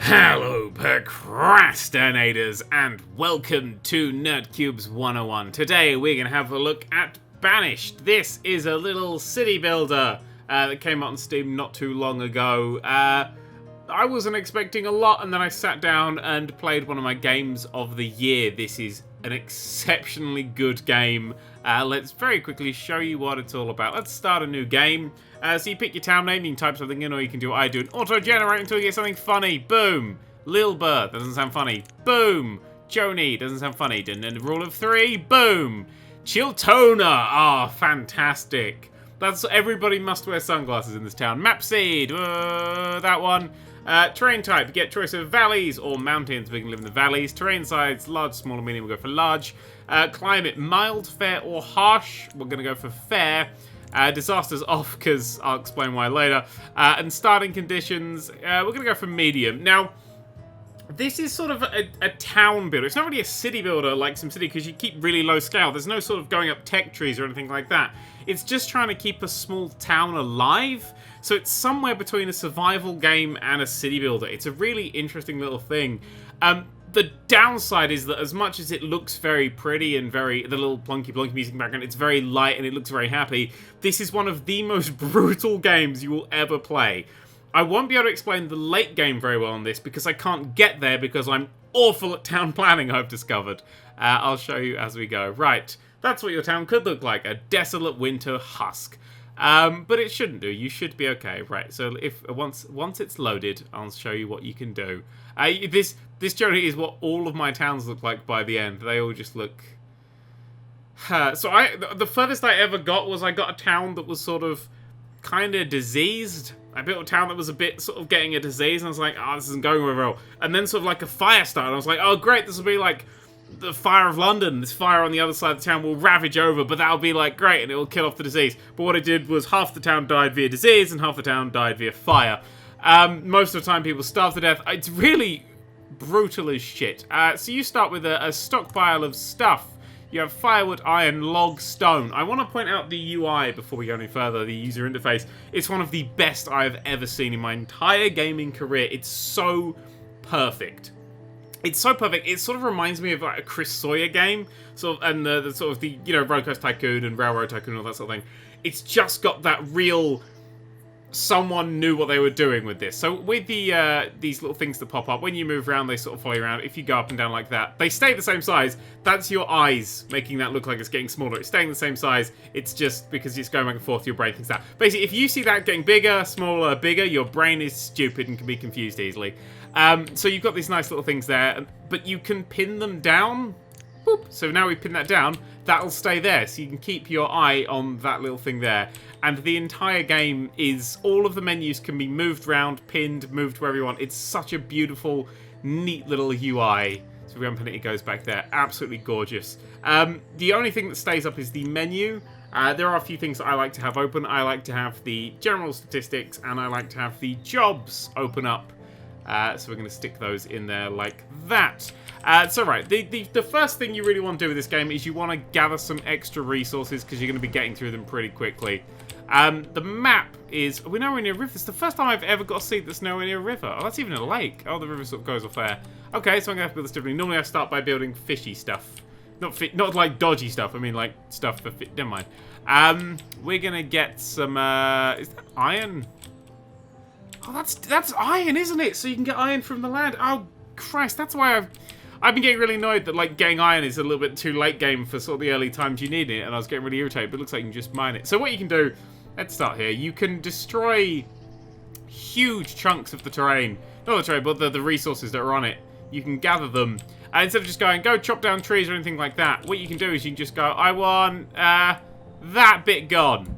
Hello, procrastinators, and welcome to Nerd3's 101. Today, we're going to have a look at Banished. This is a little city builder that came out on Steam not too long ago. I wasn't expecting a lot, and then I sat down and played one of my games of the year. This is an exceptionally good game. Let's very quickly show you what it's all about. Let's start a new game. So you pick your town name, you can type something in, or you can do what I do and auto-generate until you get something funny. Boom! Lil Burr, that doesn't sound funny. Boom! Joni, doesn't sound funny. And then the rule of three, boom! Chiltona, ah, fantastic. That's everybody must wear sunglasses in this town. Mapseed, that one. Terrain type, get choice of valleys or mountains. We can live in the valleys. Terrain size, large, small, or medium, we'll go for large. Climate, mild, fair, or harsh. We're going to go for fair. Disasters off, because I'll explain why later. And starting conditions, we're going to go for medium. Now, this is sort of a town builder. It's not really a city builder like SimCity, because you keep really low scale. There's no sort of going up tech trees or anything like that. It's just trying to keep a small town alive. So it's somewhere between a survival game and a city builder. It's a really interesting little thing. The downside is that as much as it looks very pretty and the little plunky music background, it's very light and it looks very happy, this is one of the most brutal games you will ever play. I won't be able to explain the late game very well on this because I can't get there because I'm awful at town planning, I've discovered. I'll show you as we go. Right, that's what your town could look like, a desolate winter husk. But it shouldn't do. You should be okay. Right, so if once it's loaded, I'll show you what you can do. This generally is what all of my towns look like by the end. They all just look... So the furthest I ever got was I got a town that was sort of kind of diseased. I built a town that was a bit sort of getting a disease, and I was like, oh, this isn't going very well. And then sort of like a fire started, and I was like, oh great, this will be like the fire of London. This fire on the other side of the town will ravage over, but that'll be like great, and it will kill off the disease. But what it did was half the town died via disease, and half the town died via fire. Most of the time people starve to death. It's really brutal as shit. So you start with a stockpile of stuff. You have firewood, iron, log, stone. I want to point out the UI before we go any further, the user interface. It's one of the best I've ever seen in my entire gaming career. It's so perfect. It's so perfect. It sort of reminds me of like a Chris Sawyer game, and the sort of the Roller Coaster Tycoon and Railroad Tycoon and all that sort of thing. It's just got that real. Someone knew what they were doing with this. So with these little things that pop up, when you move around, they sort of follow you around. If you go up and down like that, they stay the same size. That's your eyes making that look like it's getting smaller. It's staying the same size. It's just because it's going back and forth, your brain thinks that. Basically, if you see that getting bigger, smaller, bigger, your brain is stupid and can be confused easily. So you've got these nice little things there, but you can pin them down. Boop. So now we pin that down, that'll stay there. So you can keep your eye on that little thing there. And the entire game is, all of the menus can be moved around, pinned, moved wherever you want. It's such a beautiful, neat little UI. So if we unpin it, it goes back there. Absolutely gorgeous. The only thing that stays up is the menu. There are a few things that I like to have open. I like to have the general statistics, and I like to have the jobs open up. So we're going to stick those in there like that. So right, the first thing you really want to do with this game is you want to gather some extra resources because you're going to be getting through them pretty quickly. The map is... We're nowhere near a river. It's the first time I've ever got a seed that's nowhere near a river. Oh, that's even a lake. Oh, the river sort of goes off there. Okay, so I'm going to have to build this differently. Normally I start by building fishy stuff. Not like dodgy stuff. I mean like stuff for... Never mind. We're going to get some... is that iron? Oh, that's iron, isn't it? So you can get iron from the land. Oh, Christ, that's why I've been getting really annoyed that, like, getting iron is a little bit too late game for sort of the early times you need it, and I was getting really irritated, but it looks like you can just mine it. So what you can do, let's start here. You can destroy huge chunks of the terrain. Not the terrain, but the resources that are on it. You can gather them. And instead of just going, go chop down trees or anything like that, what you can do is you can just go, I want that bit gone.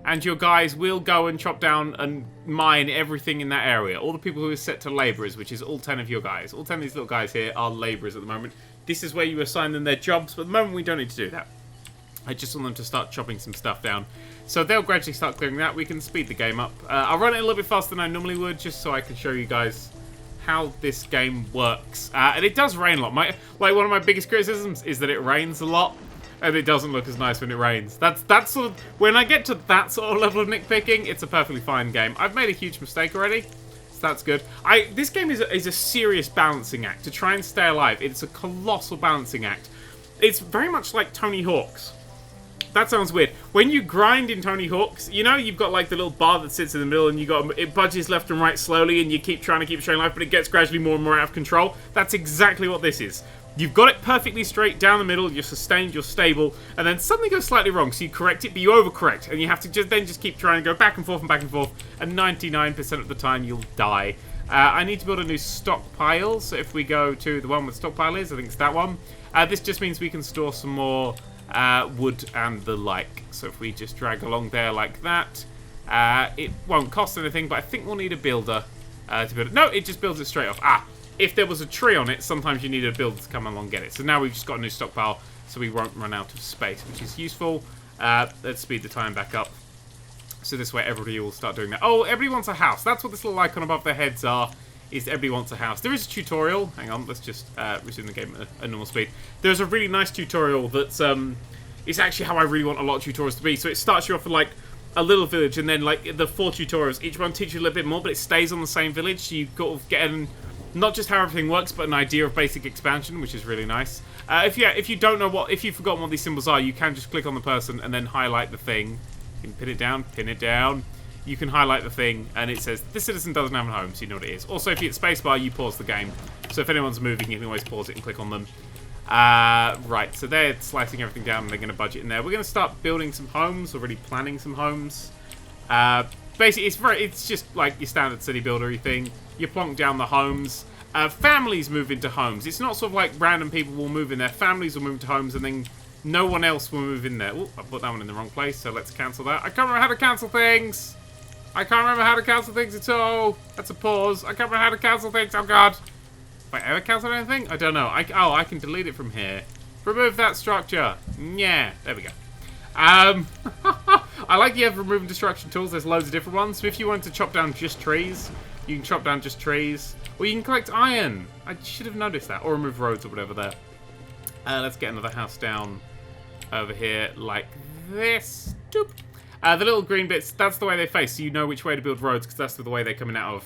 And your guys will go and chop down and mine everything in that area. All the people who are set to labourers, which is all 10 of your guys. All 10 of these little guys here are labourers at the moment. This is where you assign them their jobs, but at the moment we don't need to do that. I just want them to start chopping some stuff down. So they'll gradually start clearing that. We can speed the game up. I'll run it a little bit faster than I normally would, just so I can show you guys how this game works. And it does rain a lot. One of my biggest criticisms is that it rains a lot. And it doesn't look as nice when it rains. That's sort of... When I get to that sort of level of nitpicking, it's a perfectly fine game. I've made a huge mistake already. that's good. This game is a serious balancing act. To try and stay alive, it's a colossal balancing act. It's very much like Tony Hawk's. That sounds weird. When you grind in Tony Hawk's, you know, you've got like the little bar that sits in the middle and it budges left and right slowly and you keep trying to keep staying alive, but it gets gradually more and more out of control. That's exactly what this is. You've got it perfectly straight down the middle, you're sustained, you're stable, and then something goes slightly wrong, so you correct it, but you overcorrect, and you have to just keep trying to go back and forth, and 99% of the time you'll die. I need to build a new stockpile, so if we go to the one with stockpile is, I think it's that one. This just means we can store some more wood and the like. So if we just drag along there like that, it won't cost anything, but I think we'll need a builder to build it. No, it just builds it straight off. If there was a tree on it, sometimes you need a builder to come along and get it. So now we've just got a new stockpile, so we won't run out of space, which is useful. Let's speed the time back up. So this way everybody will start doing that. Oh, everybody wants a house. That's what this little icon above their heads are, is everybody wants a house. There is a tutorial. Hang on, let's just resume the game at normal speed. There's a really nice tutorial that's it's actually how I really want a lot of tutorials to be. So it starts you off with like a little village, and then like the 4 tutorials, each one teaches you a little bit more, but it stays on the same village. So you got to get not just how everything works, but an idea of basic expansion, which is really nice. If you don't know if you've forgotten what these symbols are, you can just click on the person and then highlight the thing. You can pin it down. You can highlight the thing, and it says, this citizen doesn't have a home, so you know what it is. Also, if you hit spacebar, you pause the game. So if anyone's moving, you can always pause it and click on them. Right, so they're slicing everything down, and they're going to budget in there. We're going to start building some homes, already planning some homes. Basically, it's just like your standard city buildery thing. You plonk down the homes. Families move into homes. It's not sort of like random people will move in there. Families will move into homes, and then no one else will move in there. Oh, I put that one in the wrong place, so let's cancel that. I can't remember how to cancel things. At all. That's a pause. I can't remember how to cancel things. Oh, God. Have I ever cancelled anything? I don't know. I can delete it from here. Remove that structure. Yeah, there we go. I like you have remove and destruction tools. There's loads of different ones. So if you wanted to chop down just trees, you can chop down just trees. Or you can collect iron. I should have noticed that. Or remove roads or whatever there. Let's get another house down over here like this. Doop. The little green bits, that's the way they face. So you know which way to build roads because that's the way they're coming out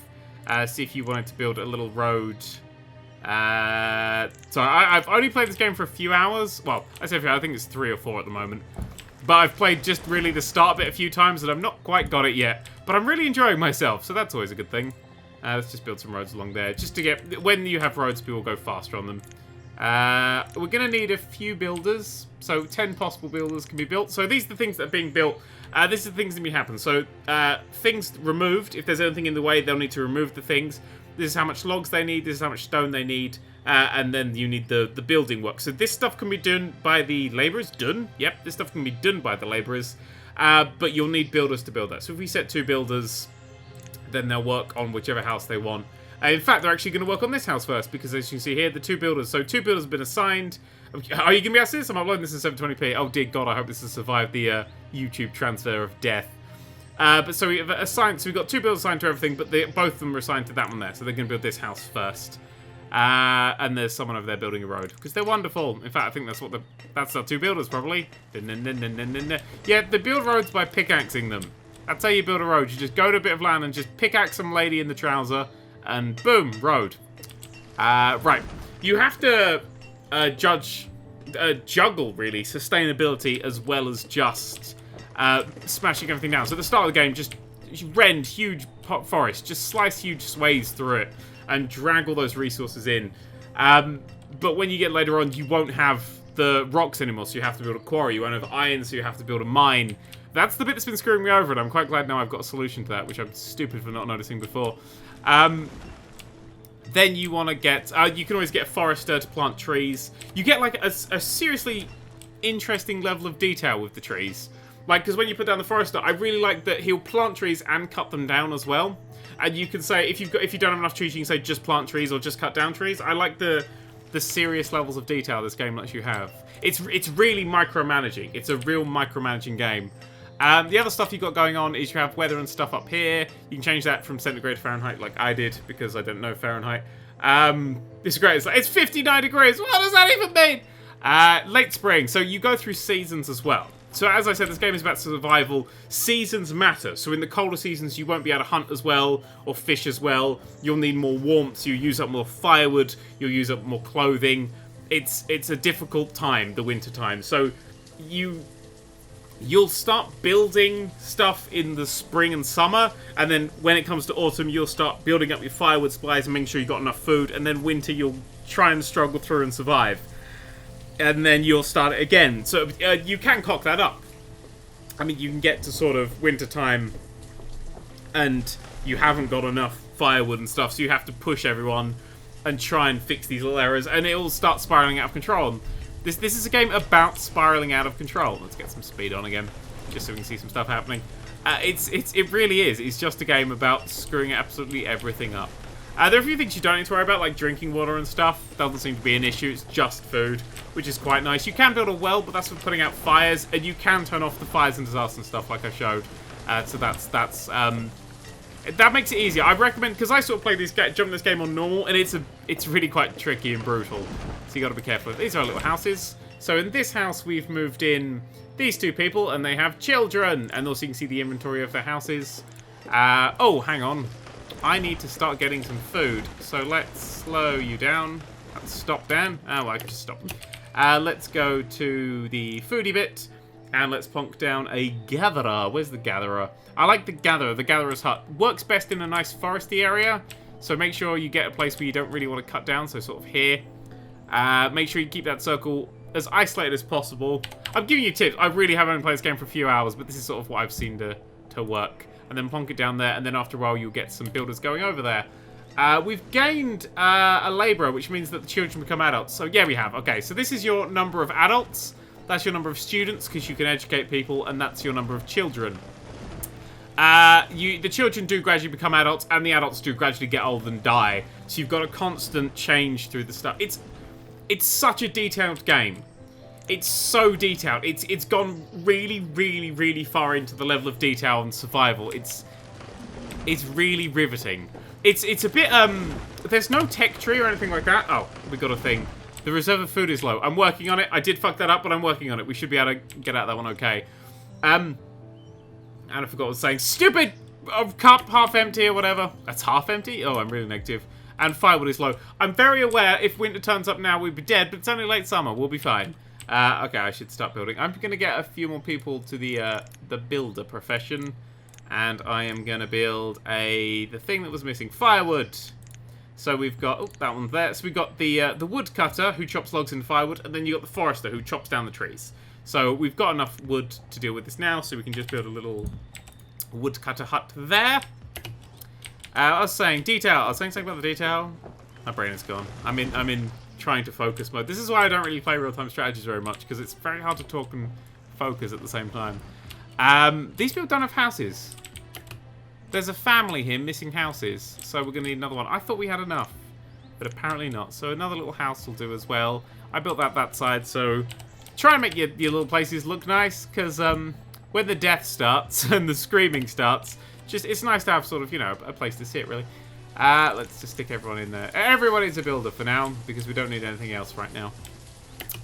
of. See if you wanted to build a little road. So I've only played this game for a few hours. Well, I say a few, I think it's 3 or 4 at the moment. But I've played just really the start bit a few times and I've not quite got it yet. But I'm really enjoying myself, so that's always a good thing. Let's just build some roads along there. Just to get... When you have roads, people go faster on them. We're going to need a few builders. So 10 possible builders can be built. So these are the things that are being built. This is the things that may happen. So things removed. If there's anything in the way, they'll need to remove the things. This is how much logs they need. This is how much stone they need. And then you need the building work. So this stuff can be done by the labourers. Done? Yep, this stuff can be done by the labourers. But you'll need builders to build that. So if we set 2 builders, then they'll work on whichever house they want. In fact, they're actually going to work on this house first, because as you can see here, the 2 builders. So 2 builders have been assigned. Are you going to be able to see this? I'm uploading this in 720p. Oh dear God, I hope this has survived the YouTube transfer of death. But so we have assigned. So we've got 2 builders assigned to everything, but both of them are assigned to that one there. So they're going to build this house first. And there's someone over there building a road because they're wonderful. In fact, I think that's our 2 builders probably. Yeah, they build roads by pickaxing them. That's how you build a road. You just go to a bit of land and just pickaxe some lady in the trouser, and boom, road. Right, you have to juggle really sustainability as well as just smashing everything down. So at the start of the game, just rend huge forest, just slice huge swathes through it, and drag all those resources in. But when you get later on, you won't have the rocks anymore, so you have to build a quarry. You won't have iron, so you have to build a mine. That's the bit that's been screwing me over, and I'm quite glad now I've got a solution to that, which I'm stupid for not noticing before. Then you want to get... you can always get a forester to plant trees. You get, like, a seriously interesting level of detail with the trees. Like, because when you put down the forester, I really like that he'll plant trees and cut them down as well. And you can say, if you don't have enough trees, you can say just plant trees or just cut down trees. I like the serious levels of detail this game lets you have. It's really micromanaging. It's a real micromanaging game. The other stuff you've got going on is you have weather and stuff up here. You can change that from centigrade to Fahrenheit like I did because I don't know Fahrenheit. This is great. It's 59 degrees. What does that even mean? Late spring. So you go through seasons as well. So as I said, this game is about survival. Seasons matter. So in the colder seasons, you won't be able to hunt as well or fish as well. You'll need more warmth. So you use up more firewood. You'll use up more clothing. It's a difficult time, the winter time. So you'll start building stuff in the spring and summer, and then when it comes to autumn, you'll start building up your firewood supplies and making sure you've got enough food, and then winter, you'll try and struggle through and survive. And then you'll start it again. So you can cock that up. I mean, you can get to sort of winter time and you haven't got enough firewood and stuff, so you have to push everyone and try and fix these little errors, and it will start spiraling out of control. This is a game about spiraling out of control. Let's get some speed on again, just so we can see some stuff happening. It really is. It's just a game about screwing absolutely everything up. There are a few things you don't need to worry about, like drinking water and stuff. Doesn't seem to be an issue. It's just food, which is quite nice. You can build a well, but that's for putting out fires, and you can turn off the fires and disasters and stuff, like I showed. So that makes it easier. I recommend, because I sort of play jump this game on normal, and it's really quite tricky and brutal. So you got to be careful. These are our little houses. So in this house, we've moved in these two people, and they have children, and also you can see the inventory of their houses. Oh, hang on. I need to start getting some food, so let's slow you down. Let's stop down. Oh, well, I can just stop. Let's go to the foodie bit, and let's plonk down a gatherer. Where's the gatherer? I like the gatherer. The gatherer's hut works best in a nice foresty area, so make sure you get a place where you don't really want to cut down, so sort of here. Make sure you keep that circle as isolated as possible. I'm giving you tips. I really have only played this game for a few hours, but this is sort of what I've seen to work. And then plonk it down there, and then after a while you'll get some builders going over there. We've gained a labourer, which means that the children become adults. So yeah, we have. Okay, so this is your number of adults. That's your number of students, because you can educate people, and that's your number of children. The children do gradually become adults, and the adults do gradually get old and die. So you've got a constant change through the stuff. It's such a detailed game. It's so detailed. It's gone really, really, really far into the level of detail and survival. It's really riveting. It's a bit there's no tech tree or anything like that. Oh, we got a thing. The reserve of food is low. I'm working on it. I did fuck that up, but I'm working on it. We should be able to get out that one okay. And I forgot what I was saying. Stupid cup, half empty or whatever. That's half empty? Oh, I'm really negative. And firewood is low. I'm very aware if winter turns up now, we'd be dead, but it's only late summer. We'll be fine. Okay, I should start building. I'm going to get a few more people to the builder profession. And I am going to build the thing that was missing. Firewood. So we've got, oh, that one's there. So we've got the woodcutter who chops logs into firewood. And then you've got the forester who chops down the trees. So we've got enough wood to deal with this now. So we can just build a little woodcutter hut there. I was saying detail. I was saying something about the detail. My brain is gone. I'm in trying to focus mode. This is why I don't really play real-time strategies very much, because it's very hard to talk and focus at the same time. These people don't have houses. There's a family here missing houses, so we're going to need another one. I thought we had enough, but apparently not. So another little house will do as well. I built that side, so try and make your little places look nice, because when the death starts and the screaming starts, it's nice to have sort of, you know, a place to sit, really. Let's just stick everyone in there. Everyone is a builder for now, because we don't need anything else right now.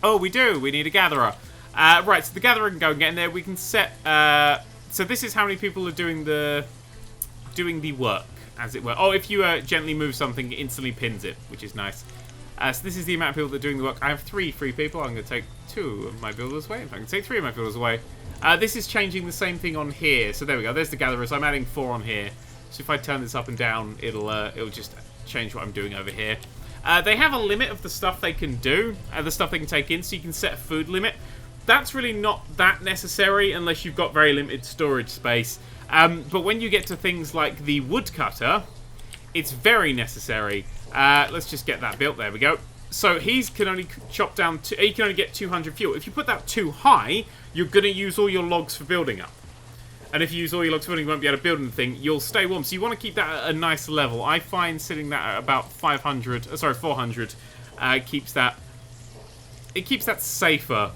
Oh, we do. We need a gatherer. Right, so the gatherer can go and get in there. We can set... so this is how many people are doing the work, as it were. Oh, if you gently move something, it instantly pins it, which is nice. So this is the amount of people that are doing the work. I have 3 free people. I'm going to take 2 of my builders away. In fact, I can take 3 of my builders away. This is changing the same thing on here. So there we go. There's the gatherer. So I'm adding 4 on here. So if I turn this up and down, it'll just change what I'm doing over here. They have a limit of the stuff they can do, the stuff they can take in, so you can set a food limit. That's really not that necessary unless you've got very limited storage space. But when you get to things like the woodcutter, it's very necessary. Let's just get that built. There we go. So he can only chop down. He can only get 200 fuel. If you put that too high, you're going to use all your logs for building up. And if you use all your logs for building, you won't be able to build anything. You'll stay warm. So you want to keep that at a nice level. I find sitting that at about 400. Keeps that. It keeps that safer.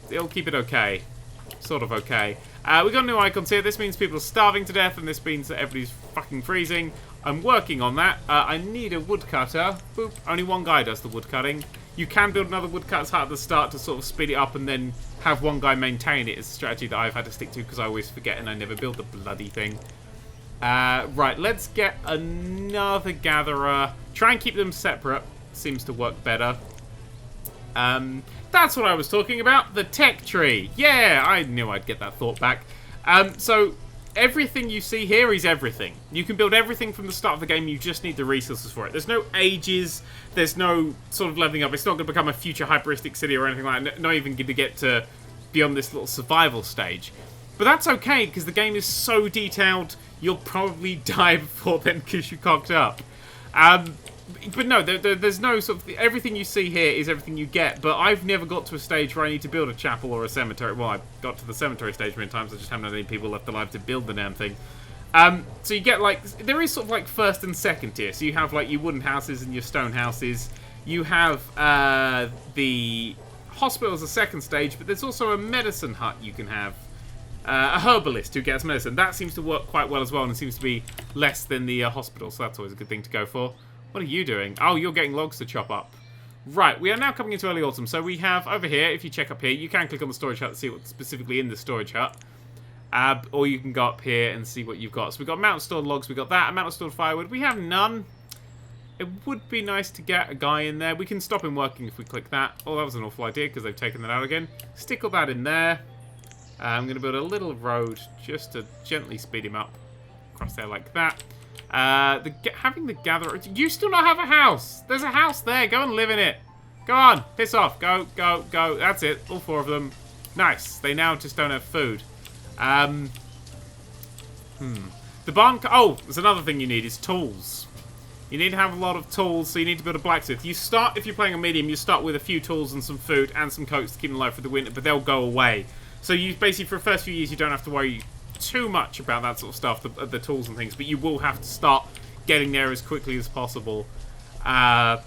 It'll keep it okay. Sort of okay. We got new icons here. This means people are starving to death, and this means that everybody's fucking freezing. I'm working on that. I need a woodcutter. Boop. Only one guy does the woodcutting. You can build another woodcutter's hut at the start to sort of speed it up and then have one guy maintain it. It's a strategy that I've had to stick to because I always forget and I never build the bloody thing. Right, let's get another gatherer. Try and keep them separate. Seems to work better. That's what I was talking about. The tech tree. Yeah, I knew I'd get that thought back. So everything you see here is everything. You can build everything from the start of the game. You just need the resources for it. There's no ages. There's no sort of leveling up. It's not going to become a future hyperistic city or anything like that. Not even going to get to beyond this little survival stage. But that's okay, because the game is so detailed, you'll probably die before then because you cocked up. But no, there's no sort of... Everything you see here is everything you get, but I've never got to a stage where I need to build a chapel or a cemetery. Well, I got to the cemetery stage many times, I just haven't had any people left alive to build the damn thing. So you get, like... There is sort of, like, first and second tier. So you have, like, your wooden houses and your stone houses. You have the hospital as a second stage, but there's also a medicine hut you can have. A herbalist who gets medicine. That seems to work quite well as well, and it seems to be less than the hospital, so that's always a good thing to go for. What are you doing? Oh, you're getting logs to chop up. Right, we are now coming into early autumn, so we have over here, if you check up here, you can click on the storage hut to see what's specifically in the storage hut. Or you can go up here and see what you've got. So we've got amount of stored logs, we've got that, amount of stored firewood. We have none. It would be nice to get a guy in there. We can stop him working if we click that. Oh, that was an awful idea because they've taken that out again. Stick all that in there. I'm going to build a little road just to gently speed him up. Across there like that. Having the gatherer... You still not have a house! There's a house there! Go and live in it! Go on! Piss off! Go, go, go! That's it. All four of them. Nice. They now just don't have food. The barn... Oh! There's another thing you need is tools. You need to have a lot of tools, so you need to build a blacksmith. You start, if you're playing a medium, you start with a few tools and some food and some coats to keep them alive for the winter, but they'll go away. So you basically, for the first few years, you don't have to worry too much about that sort of stuff, the tools and things, but you will have to start getting there as quickly as possible. Oh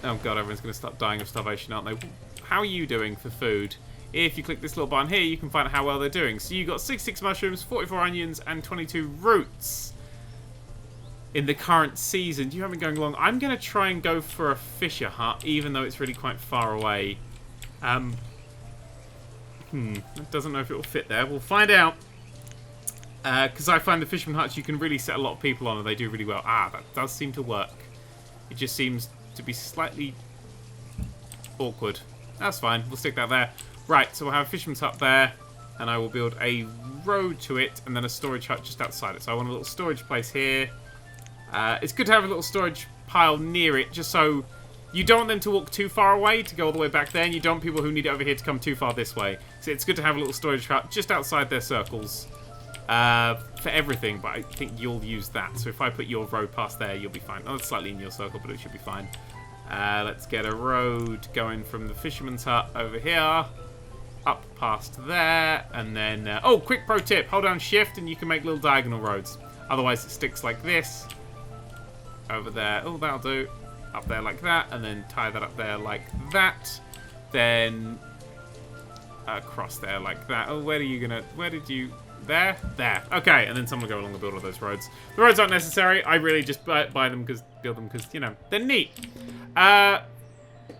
god, everyone's going to start dying of starvation, aren't they? How are you doing for food? If you click this little button here, you can find out how well they're doing. So you got 66 mushrooms, 44 onions, and 22 roots in the current season. Do you have it going along? I'm going to try and go for a fisher hut, even though it's really quite far away. Doesn't know if it will fit there. We'll find out. Because I find the fisherman huts you can really set a lot of people on and they do really well. Ah, that does seem to work. It just seems to be slightly awkward. That's fine. We'll stick that there. Right, so we'll have a fisherman's hut there. And I will build a road to it and then a storage hut just outside it. So I want a little storage place here. It's good to have a little storage pile near it just so... You don't want them to walk too far away to go all the way back there, and you don't want people who need it over here to come too far this way. So it's good to have a little storage hut just outside their circles for everything, but I think you'll use that. So if I put your road past there, you'll be fine. Oh, it's slightly in your circle, but it should be fine. Let's get a road going from the fisherman's hut over here, up past there, and then... oh, quick pro tip. Hold down shift and you can make little diagonal roads. Otherwise it sticks like this. Over there. Oh, that'll do. Up there like that, and then tie that up there like that. Then across there like that. Oh, where are you gonna... Where did you... There? There. Okay, and then someone will go along and build all those roads. The roads aren't necessary. I really just build them because, you know, they're neat.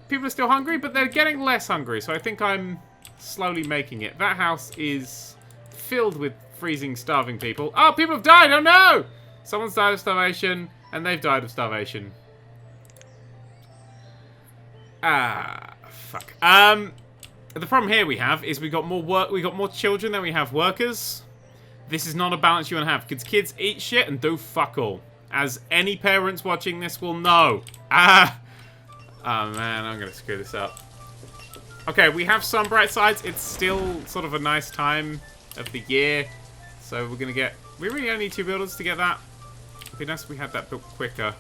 People are still hungry, but they're getting less hungry, so I think I'm slowly making it. That house is filled with freezing, starving people. Oh, people have died! Oh, no! Someone's died of starvation, and they've died of starvation. Fuck. The problem here we have is we got more children than we have workers. This is not a balance you want to have, because kids eat shit and do fuck all. As any parents watching this will know. Oh man, I'm gonna screw this up. Okay, we have some bright sides. It's still sort of a nice time of the year. So we're gonna get... We really only need 2 builders to get that. It'd be nice if we had that built quicker.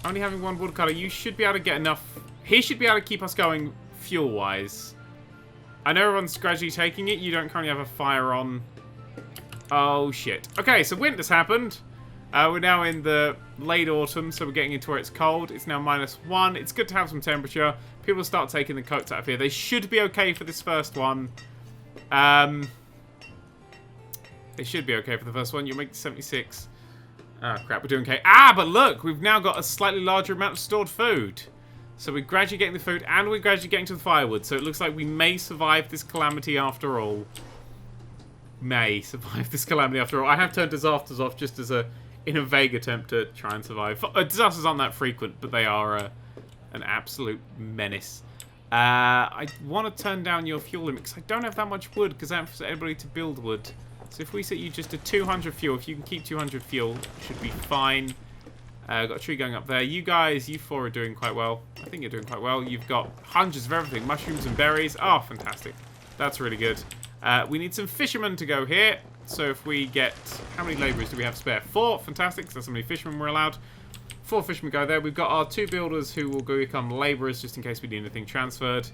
Only having 1 woodcutter, you should be able to get enough... He should be able to keep us going fuel-wise. I know everyone's gradually taking it. You don't currently have a fire on. Oh, shit. Okay, so winter's happened. We're now in the late autumn, so we're getting into where it's cold. It's now -1. It's good to have some temperature. People start taking the coats out of here. They should be okay for this first one. They should be okay for the first one. You'll make 76. Oh, crap, we're doing okay. Ah, but look, we've now got a slightly larger amount of stored food. So we're gradually getting the food, and we're gradually getting to the firewood. So it looks like we may survive this calamity after all. May survive this calamity after all. I have turned disasters off just as in a vague attempt to try and survive. Disasters aren't that frequent, but they are an absolute menace. I want to turn down your fuel limit because I don't have that much wood because I haven't forced anybody to build wood. So if we set you just to 200 fuel, if you can keep 200 fuel, it should be fine. Got a tree going up there. You guys, you four are doing quite well. I think you're doing quite well. You've got hundreds of everything. Mushrooms and berries. Oh, fantastic. That's really good. We need some fishermen to go here. So if we get... How many labourers do we have spare? 4. Fantastic. So that's how many fishermen we're allowed. 4 fishermen go there. We've got our 2 builders who will go become labourers just in case we need anything transferred.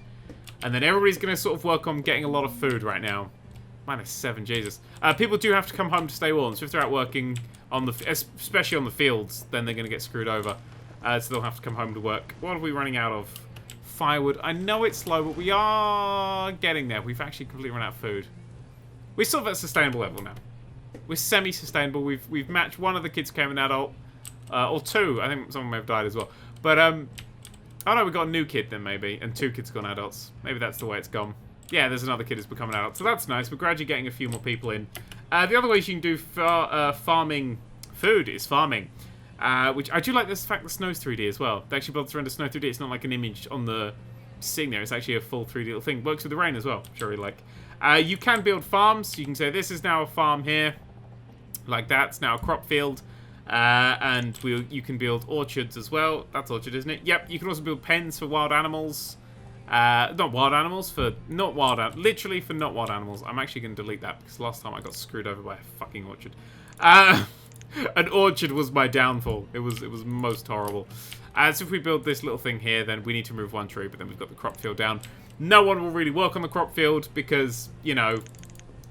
And then everybody's going to sort of work on getting a lot of food right now. -7, Jesus. People do have to come home to stay warm. So if they're out working, on the, especially on the fields, then they're going to get screwed over. So they'll have to come home to work. What are we running out of? Firewood. I know it's slow, but we are getting there. We've actually completely run out of food. We're sort of at a sustainable level now. We're semi-sustainable. We've matched one of the kids became an adult. Or 2. I think someone may have died as well. But, oh no, we got a new kid then maybe. And 2 kids gone adults. Maybe that's the way it's gone. Yeah, there's another kid who's become an adult. So that's nice. We're gradually getting a few more people in. The other ways you can do farming food is farming. Which I do like this fact that Snow's 3D as well. They actually built to render Snow 3D. It's not like an image on the sitting there. It's actually a full 3D little thing. Works with the rain as well, which I really like. You can build farms. You can say this is now a farm here. Like that. It's now a crop field. And you can build orchards as well. That's orchard, isn't it? Yep. You can also build pens for wild animals. Not wild animals, literally for not wild animals. I'm actually going to delete that because last time I got screwed over by a fucking orchard. An orchard was my downfall. It was most horrible. So if we build this little thing here, then we need to remove 1 tree, but then we've got the crop field down. No one will really work on the crop field because, you know,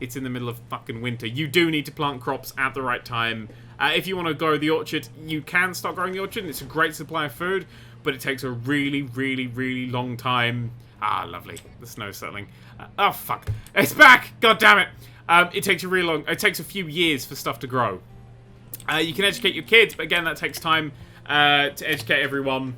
it's in the middle of fucking winter. You do need to plant crops at the right time. If you want to grow the orchard, you can start growing the orchard, and it's a great supply of food, but it takes a really, really, really long time. Ah, lovely. The snow's settling. Oh, fuck. It's back! God damn it! It takes a few years for stuff to grow. You can educate your kids, but again, that takes time to educate everyone.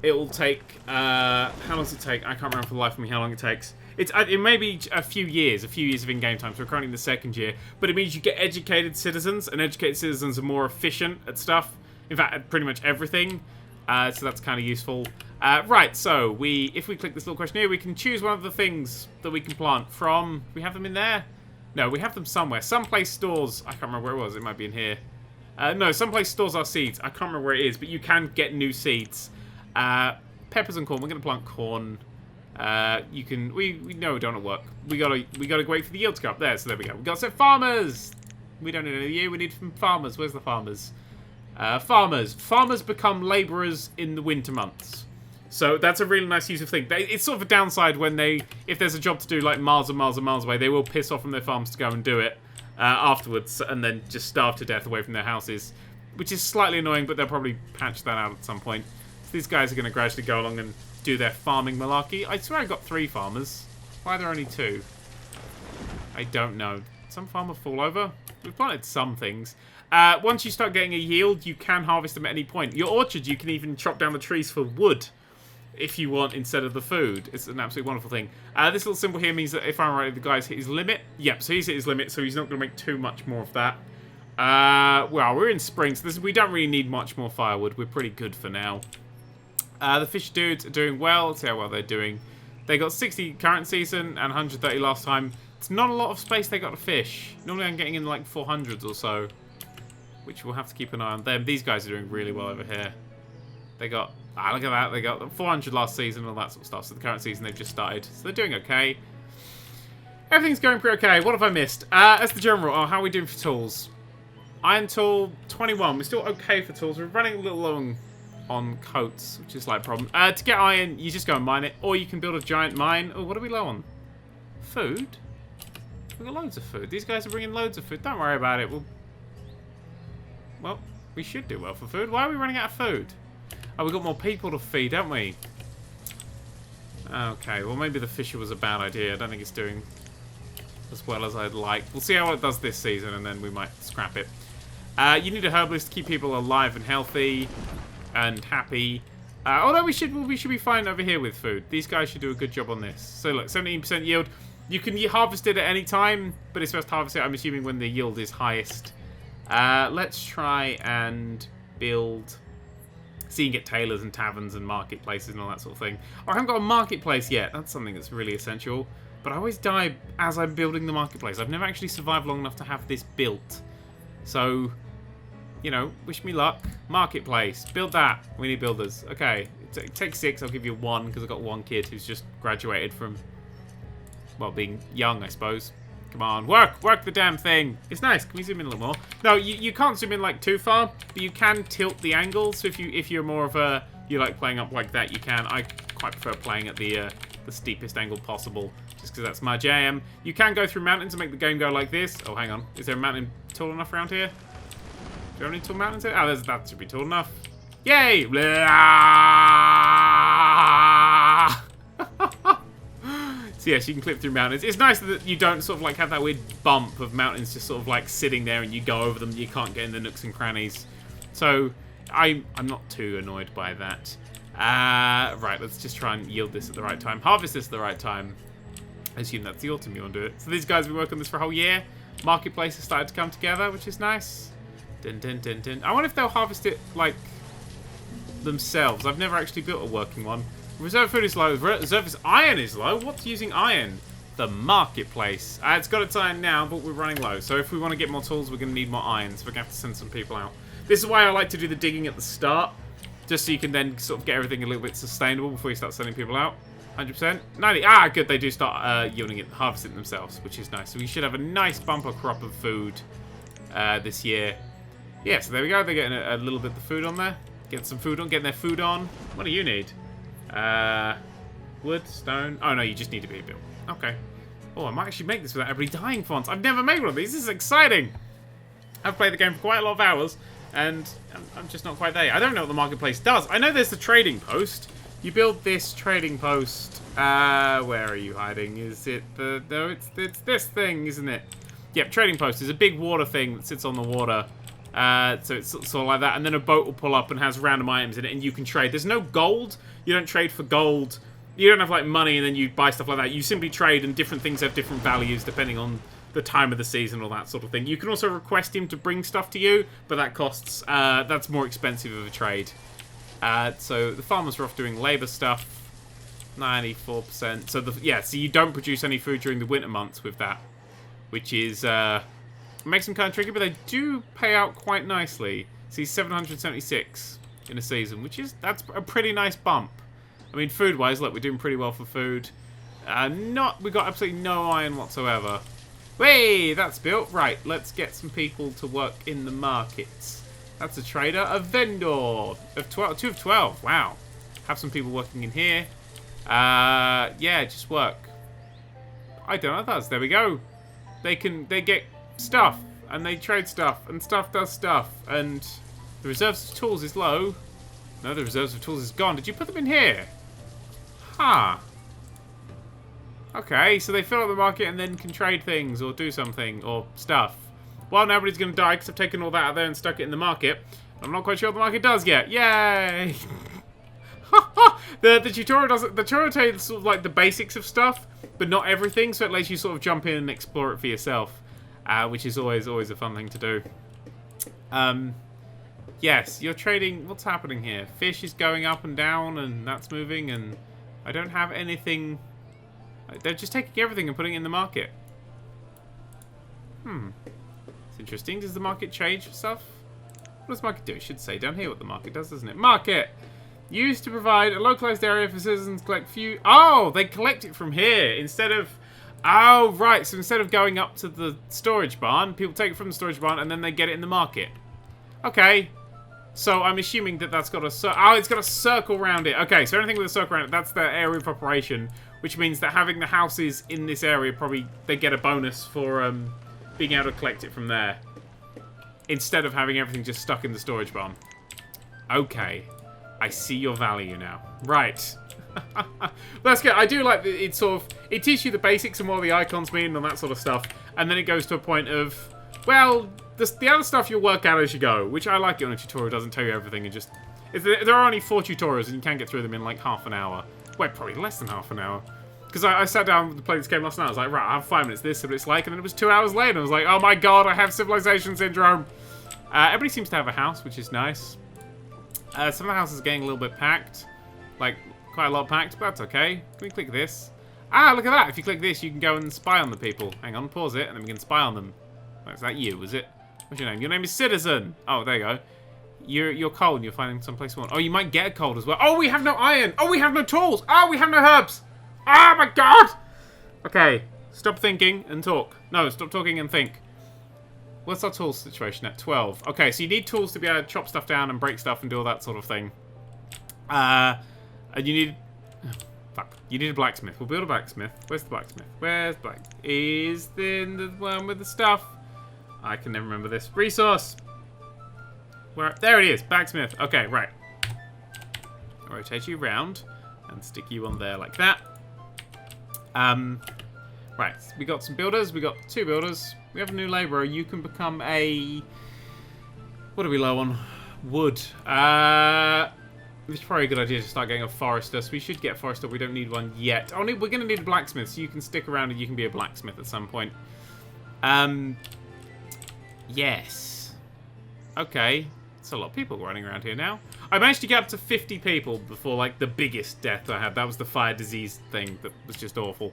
It will take... how long does it take? I can't remember for the life of me how long it takes. It may be a few years of in-game time, so we're currently in the 2nd year, but it means you get educated citizens, and educated citizens are more efficient at stuff. In fact, at pretty much everything. So that's kind of useful. Right, so if we click this little question here, we can choose one of the things that we can plant from... We have them in there? No, we have them somewhere. Someplace stores... I can't remember where it was. It might be in here. No, someplace stores our seeds. I can't remember where it is, but you can get new seeds. Peppers and corn. We're going to plant corn. You can... We know we don't work. We gotta wait for the yield to go up there. So there we go. We got some farmers! We don't need any of you. We need some farmers. Where's the farmers? Farmers. Farmers become labourers in the winter months. So that's a really nice use of thing. It's sort of a downside when if there's a job to do like miles and miles and miles away, they will piss off from their farms to go and do it afterwards and then just starve to death away from their houses, which is slightly annoying, but they'll probably patch that out at some point. So these guys are going to gradually go along and do their farming malarkey. I swear I got 3 farmers. Why are there only 2? I don't know. Some farmer fall over? We've planted some things. Once you start getting a yield, you can harvest them at any point. Your orchard, you can even chop down the trees for wood if you want instead of the food. It's an absolutely wonderful thing. This little symbol here means that if I'm right, the guy's hit his limit. Yep, so he's hit his limit, so he's not going to make too much more of that. Well, we're in spring, so we don't really need much more firewood. We're pretty good for now. The fish dudes are doing well. Let's see how well they're doing. They got 60 current season and 130 last time. It's not a lot of space they got to fish. Normally I'm getting in like 400s or so, which we'll have to keep an eye on them. These guys are doing really well over here. They got, look at that. They got 400 last season and all that sort of stuff. So the current season they've just started. So they're doing okay. Everything's going pretty okay. What have I missed? That's the general. Oh, how are we doing for tools? Iron tool, 21. We're still okay for tools. We're running a little long on coats, which is like a problem. To get iron, you just go and mine it. Or you can build a giant mine. Oh, what are we low on? Food? We've got loads of food. These guys are bringing loads of food. Don't worry about it. Well, we should do well for food. Why are we running out of food? Oh, we've got more people to feed, don't we? Okay, well maybe the fisher was a bad idea. I don't think it's doing as well as I'd like. We'll see how it does this season and then we might scrap it. You need a herbalist to keep people alive and healthy and happy. Although we should be fine over here with food. These guys should do a good job on this. So look, 17% yield. You can harvest it at any time, but it's best to harvest it, I'm assuming, when the yield is highest. Let's try and build... So you can get tailors and taverns and marketplaces and all that sort of thing. Oh, I haven't got a marketplace yet. That's something that's really essential. But I always die as I'm building the marketplace. I've never actually survived long enough to have this built. So, you know, wish me luck. Marketplace. Build that. We need builders. Okay. It takes 6. I'll give you 1 because I've got 1 kid who's just graduated from, well, being young, I suppose. Come on. Work the damn thing. It's nice. Can we zoom in a little more? No, you can't zoom in, like, too far. But you can tilt the angle. So if you're more of a... You like playing up like that, you can. I quite prefer playing at the steepest angle possible. Just because that's my jam. You can go through mountains and make the game go like this. Oh, hang on. Is there a mountain tall enough around here? Do you have any tall mountains here? Oh, that should be tall enough. Yay! So yes, you can clip through mountains. It's nice that you don't sort of like have that weird bump of mountains just sort of like sitting there and you go over them. You can't get in the nooks and crannies. So I'm not too annoyed by that. Right, let's just try and yield this at the right time. Harvest this at the right time. I assume that's the autumn you want to do it. So these guys have been working on this for a whole year. Marketplace has started to come together, which is nice. Dun, dun, dun, dun. I wonder if they'll harvest it, like, themselves. I've never actually built a working one. Reserve food is low. Reserve iron is low. What's using iron? The marketplace. It's got its iron now, but we're running low. So if we want to get more tools, we're going to need more iron. So we're going to have to send some people out. This is why I like to do the digging at the start. Just so you can then sort of get everything a little bit sustainable before you start sending people out. 100%. 90. Ah, good. They do start yielding it, harvesting it themselves, which is nice. So we should have a nice bumper crop of food this year. Yeah, so there we go. They're getting a little bit of the food on there. Getting some food on. Getting their food on. What do you need? Wood, stone. Oh, no, you just need to be built. Okay. Oh, I might actually make this without everybody dying for once. I've never made one of these. This is exciting. I've played the game for quite a lot of hours, and I'm just not quite there yet. I don't know what the marketplace does. I know there's the trading post. You build this trading post. Where are you hiding? Is it the... No, it's this thing, isn't it? Yep, trading post is a big water thing that sits on the water. So it's sort of like that. And then a boat will pull up and has random items in it, and you can trade. There's no gold. You don't trade for gold. You don't have, like, money and then you buy stuff like that. You simply trade, and different things have different values depending on the time of the season, all that sort of thing. You can also request him to bring stuff to you, but that costs... that's more expensive of a trade. So the farmers are off doing labour stuff. 94%. So so you don't produce any food during the winter months with that, which is makes them kind of tricky, but they do pay out quite nicely. See, 776 in a season, that's a pretty nice bump. I mean, food-wise, look, we're doing pretty well for food. We got absolutely no iron whatsoever. Hey, that's built. Right, let's get some people to work in the markets. That's a trader. A vendor of 12. 2 of 12. Wow. Have some people working in here. Yeah, just work. I don't know what that does. There we go. They get stuff, and they trade stuff, and stuff does stuff, and the reserves of tools is low. No, the reserves of tools is gone. Did you put them in here? Huh. Okay, so they fill up the market and then can trade things, or do something, or stuff. Well, nobody's going to die because I've taken all that out there and stuck it in the market. I'm not quite sure what the market does yet. Yay! The tutorial doesn't. The tutorial tells you sort of like the basics of stuff, but not everything. So it lets you sort of jump in and explore it for yourself, which is always a fun thing to do. Yes, you're trading. What's happening here? Fish is going up and down, and that's moving, and I don't have anything. They're just taking everything and putting it in the market. It's interesting. Does the market change for stuff? What does the market do? It should say down here what the market does, doesn't it? Market! Used to provide a localized area for citizens to collect few... Oh! They collect it from here instead of... Oh, right. So instead of going up to the storage barn, people take it from the storage barn and then they get it in the market. Okay. So I'm assuming that that's got a... Oh, it's got a circle around it. Okay, so anything with a circle around it, that's the area of operation, which means that having the houses in this area, probably they get a bonus for being able to collect it from there, instead of having everything just stuck in the storage barn. Okay. I see your value now. Right. That's good. I do like that it sort of... It teaches you the basics and what the icons mean and that sort of stuff. And then it goes to a point of... Well, the other stuff you'll work out as you go, which I like it on a tutorial. It doesn't tell you everything and just... There are only 4 tutorials and you can get through them in like half an hour. Wait, probably less than half an hour. Because I sat down to play this game last night. I was like, right, I have 5 minutes. This is what it's like. And then it was 2 hours later. I was like, oh my god, I have civilization syndrome. Everybody seems to have a house, which is nice. Some of the houses are getting a little bit packed. Like, quite a lot packed, but that's okay. Can we click this? Ah, look at that. If you click this, you can go and spy on the people. Hang on, pause it, and then we can spy on them. Oh, is that you, is it? What's your name? Your name is Citizen. Oh, there you go. You're cold and you're finding someplace warm. Oh, you might get a cold as well. Oh, we have no iron. Oh, we have no tools. Oh, we have no herbs. Oh, my God. Okay, stop thinking and talk. No, stop talking and think. What's our tools situation at? 12. Okay, so you need tools to be able to chop stuff down and break stuff and do all that sort of thing. And you need... Oh, fuck. You need a blacksmith. We'll build a blacksmith. Where's the blacksmith? Where's black? Is the one with the stuff? I can never remember this. Resource. Where? There it is. Blacksmith. Okay, right. I'll rotate you around and stick you on there like that. Right. We got some builders. We got 2 builders. We have a new labourer. You can become a... What are we low on? Wood. It's probably a good idea to start getting a forester. So we should get a forester. We don't need one yet. Oh, we're going to need a blacksmith. So you can stick around and you can be a blacksmith at some point. Yes. Okay. It's a lot of people running around here now. I managed to get up to 50 people before, like, the biggest death I had. That was the fire disease thing that was just awful.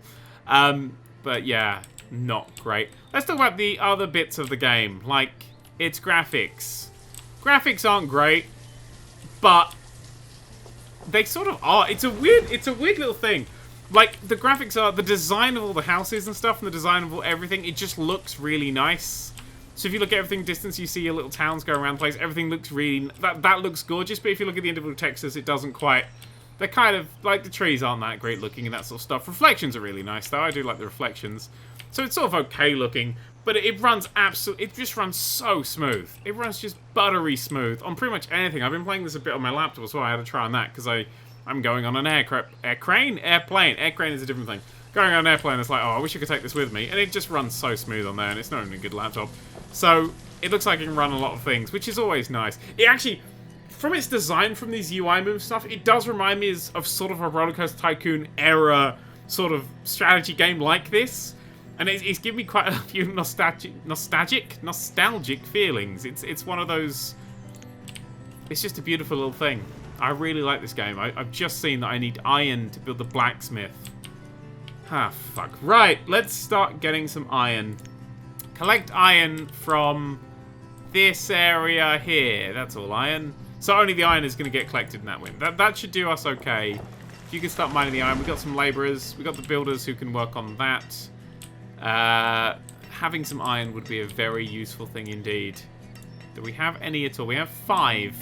But yeah, not great. Let's talk about the other bits of the game. Like, its graphics. Graphics aren't great, but they sort of are. It's a weird little thing. Like, the graphics are, the design of all the houses and stuff, and the design of all everything, it just looks really nice. So if you look at everything distance, you see your little towns go around the place. Everything looks really... That looks gorgeous, but if you look at the individual textures, it doesn't quite... They're kind of... Like, the trees aren't that great looking and that sort of stuff. Reflections are really nice, though. I do like the reflections. So it's sort of okay looking, but it runs absolutely... It just runs so smooth. It runs just buttery smooth on pretty much anything. I've been playing this a bit on my laptop as well. I had to try on that, because I'm going on an airplane. Aircrane is a different thing. Going on an airplane, it's like, oh, I wish I could take this with me. And it just runs so smooth on there, and it's not even a good laptop. So, it looks like it can run a lot of things, which is always nice. It actually, from its design, from these UI move stuff, it does remind me of sort of a Roller Coaster Tycoon era sort of strategy game like this. And it's given me quite a few nostalgic feelings. It's one of those... It's just a beautiful little thing. I really like this game. I've just seen that I need iron to build the blacksmith. Ah, fuck. Right, let's start getting some iron. Collect iron from this area here. That's all iron. So only the iron is going to get collected in that win. That should do us okay. If you can start mining the iron. We've got some labourers. We've got the builders who can work on that. Having some iron would be a very useful thing indeed. Do we have any at all? We have 5.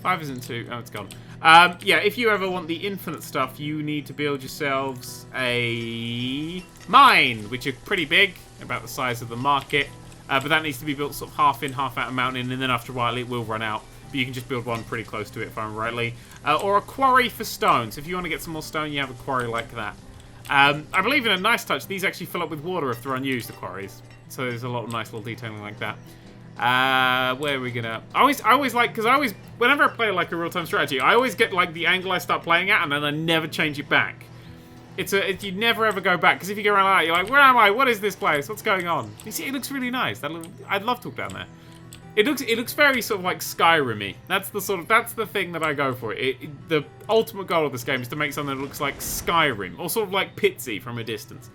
5 isn't 2. Oh, it's gone. Yeah, if you ever want the infinite stuff, you need to build yourselves a mine, which are pretty big, about the size of the market. But that needs to be built sort of half in, half out a mountain, and then after a while it will run out. But you can just build one pretty close to it, if I remember rightly. Or a quarry for stone. So if you want to get some more stone, you have a quarry like that. I believe in a nice touch, these actually fill up with water if they're unused, the quarries. So there's a lot of nice little detailing like that. Where are we gonna... I always like, because whenever I play like a real-time strategy, I always get like the angle I start playing at, and then I never change it back. You never ever go back, because if you go around like that, you're like, where am I? What is this place? What's going on? You see, it looks really nice. I'd love to walk down there. It looks very sort of like Skyrim-y. That's the thing that I go for. The ultimate goal of this game is to make something that looks like Skyrim, or sort of like Pitsy from a distance.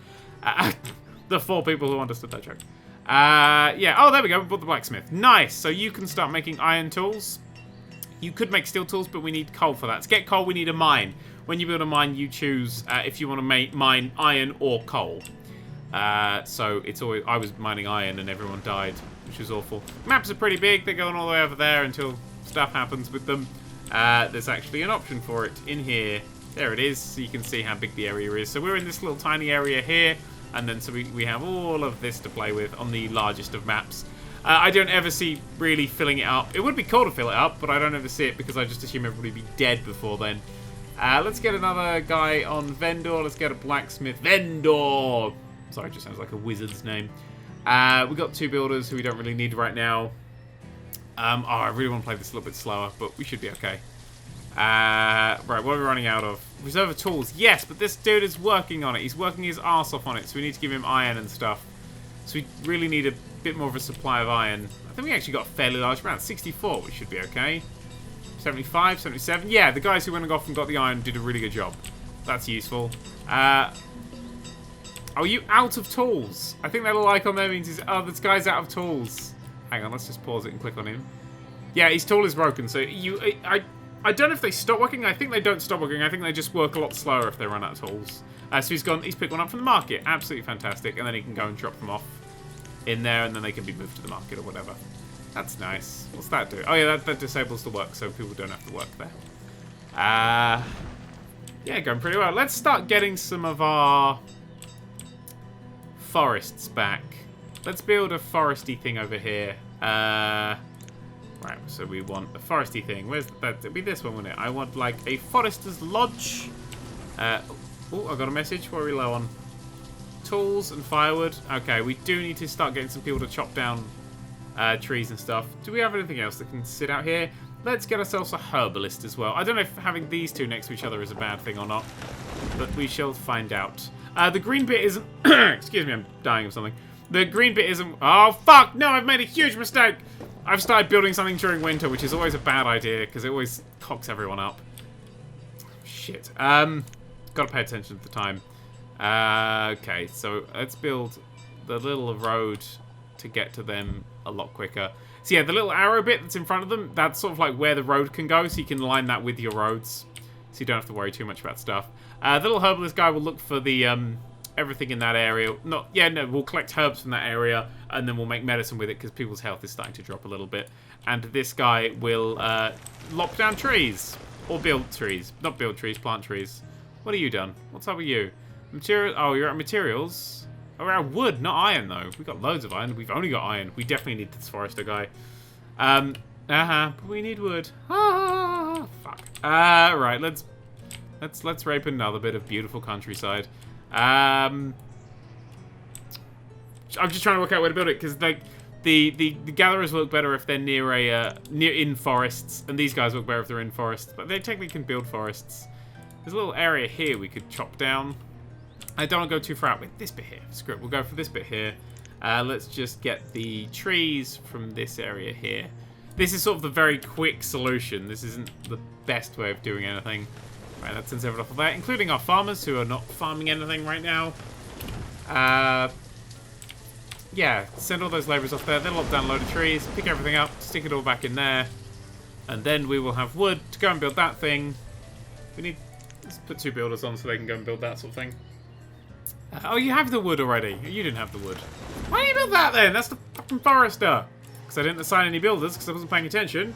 The 4 people who understood that joke. Yeah. Oh, there we go. We bought the blacksmith. Nice. So you can start making iron tools. You could make steel tools, but we need coal for that. To get coal, we need a mine. When you build a mine, you choose if you want to mine iron or coal. So it's always... I was mining iron and everyone died, which was awful. Maps are pretty big. They're going all the way over there until stuff happens with them. There's actually an option for it in here. There it is. So you can see how big the area is. So we're in this little tiny area here. And then so we have all of this to play with on the largest of maps. I don't ever see really filling it up. It would be cool to fill it up, but I don't ever see it because I just assume everybody would be dead before then. Let's get another guy on vendor. Let's get a blacksmith. Vendor! Sorry, it just sounds like a wizard's name. We got 2 builders who we don't really need right now. I really want to play this a little bit slower, but we should be okay. Right, what are we running out of? Reserve of tools. Yes, but this dude is working on it. He's working his arse off on it, so we need to give him iron and stuff. So we really need a bit more of a supply of iron. I think we actually got a fairly large amount. 64, which should be okay. 75, 77. Yeah, the guys who went off and got the iron did a really good job. That's useful. Are you out of tools? I think that little icon there means this guy's out of tools. Hang on, let's just pause it and click on him. Yeah, his tool is broken, so I don't know if they stop working. I think they don't stop working. I think they just work a lot slower if they run out of tools. So he's picked one up from the market. Absolutely fantastic. And then he can go and drop them off in there, and then they can be moved to the market or whatever. That's nice. What's that do? Oh, yeah, that disables the work, so people don't have to work there. Yeah, going pretty well. Let's start getting some of our forests back. Let's build a foresty thing over here. Right, so we want a foresty thing. Where's that? It'd be this one, wouldn't it? I want, like, a forester's lodge. Oh, I got a message. What are we low on? Tools and firewood. Okay, we do need to start getting some people to chop down trees and stuff. Do we have anything else that can sit out here? Let's get ourselves a herbalist as well. I don't know if having these two next to each other is a bad thing or not, but we shall find out. The green bit isn't... Excuse me, I'm dying of something. The green bit isn't... Oh, fuck! No, I've made a huge mistake! I've started building something during winter, which is always a bad idea, because it always cocks everyone up. Shit. Gotta pay attention at the time. Okay, so let's build the little road to get to them a lot quicker. So yeah, the little arrow bit that's in front of them, that's sort of like where the road can go, so you can line that with your roads. So you don't have to worry too much about stuff. The little herbalist guy will look for the... everything in that area. We'll collect herbs from that area, and then we'll make medicine with it, because people's health is starting to drop a little bit. And this guy will lop down trees. Or build trees. Not build trees, plant trees. What have you done? What's up with you? Material. Oh, you're at materials. Oh, we're out of wood, not iron, though. We've got loads of iron. We've only got iron. We definitely need this forester guy. But we need wood. Fuck. Right, let's rape another bit of beautiful countryside. I'm just trying to work out where to build it, because like the gatherers work better if they're near in forests, and these guys work better if they're in forests. But they technically can build forests. There's a little area here we could chop down. I don't want to go too far out with this bit here. Screw it, we'll go for this bit here. Let's just get the trees from this area here. This is sort of the very quick solution. This isn't the best way of doing anything. Right, that sends everyone off of that, including our farmers who are not farming anything right now. Yeah, send all those labourers off there. They'll lop down a load of trees, pick everything up, stick it all back in there, and then we will have wood to go and build that thing. We need... Let's put 2 builders on so they can go and build that sort of thing. Oh, you have the wood already. You didn't have the wood. Why didn't you build that then? That's the fucking forester. Because I didn't assign any builders because I wasn't paying attention.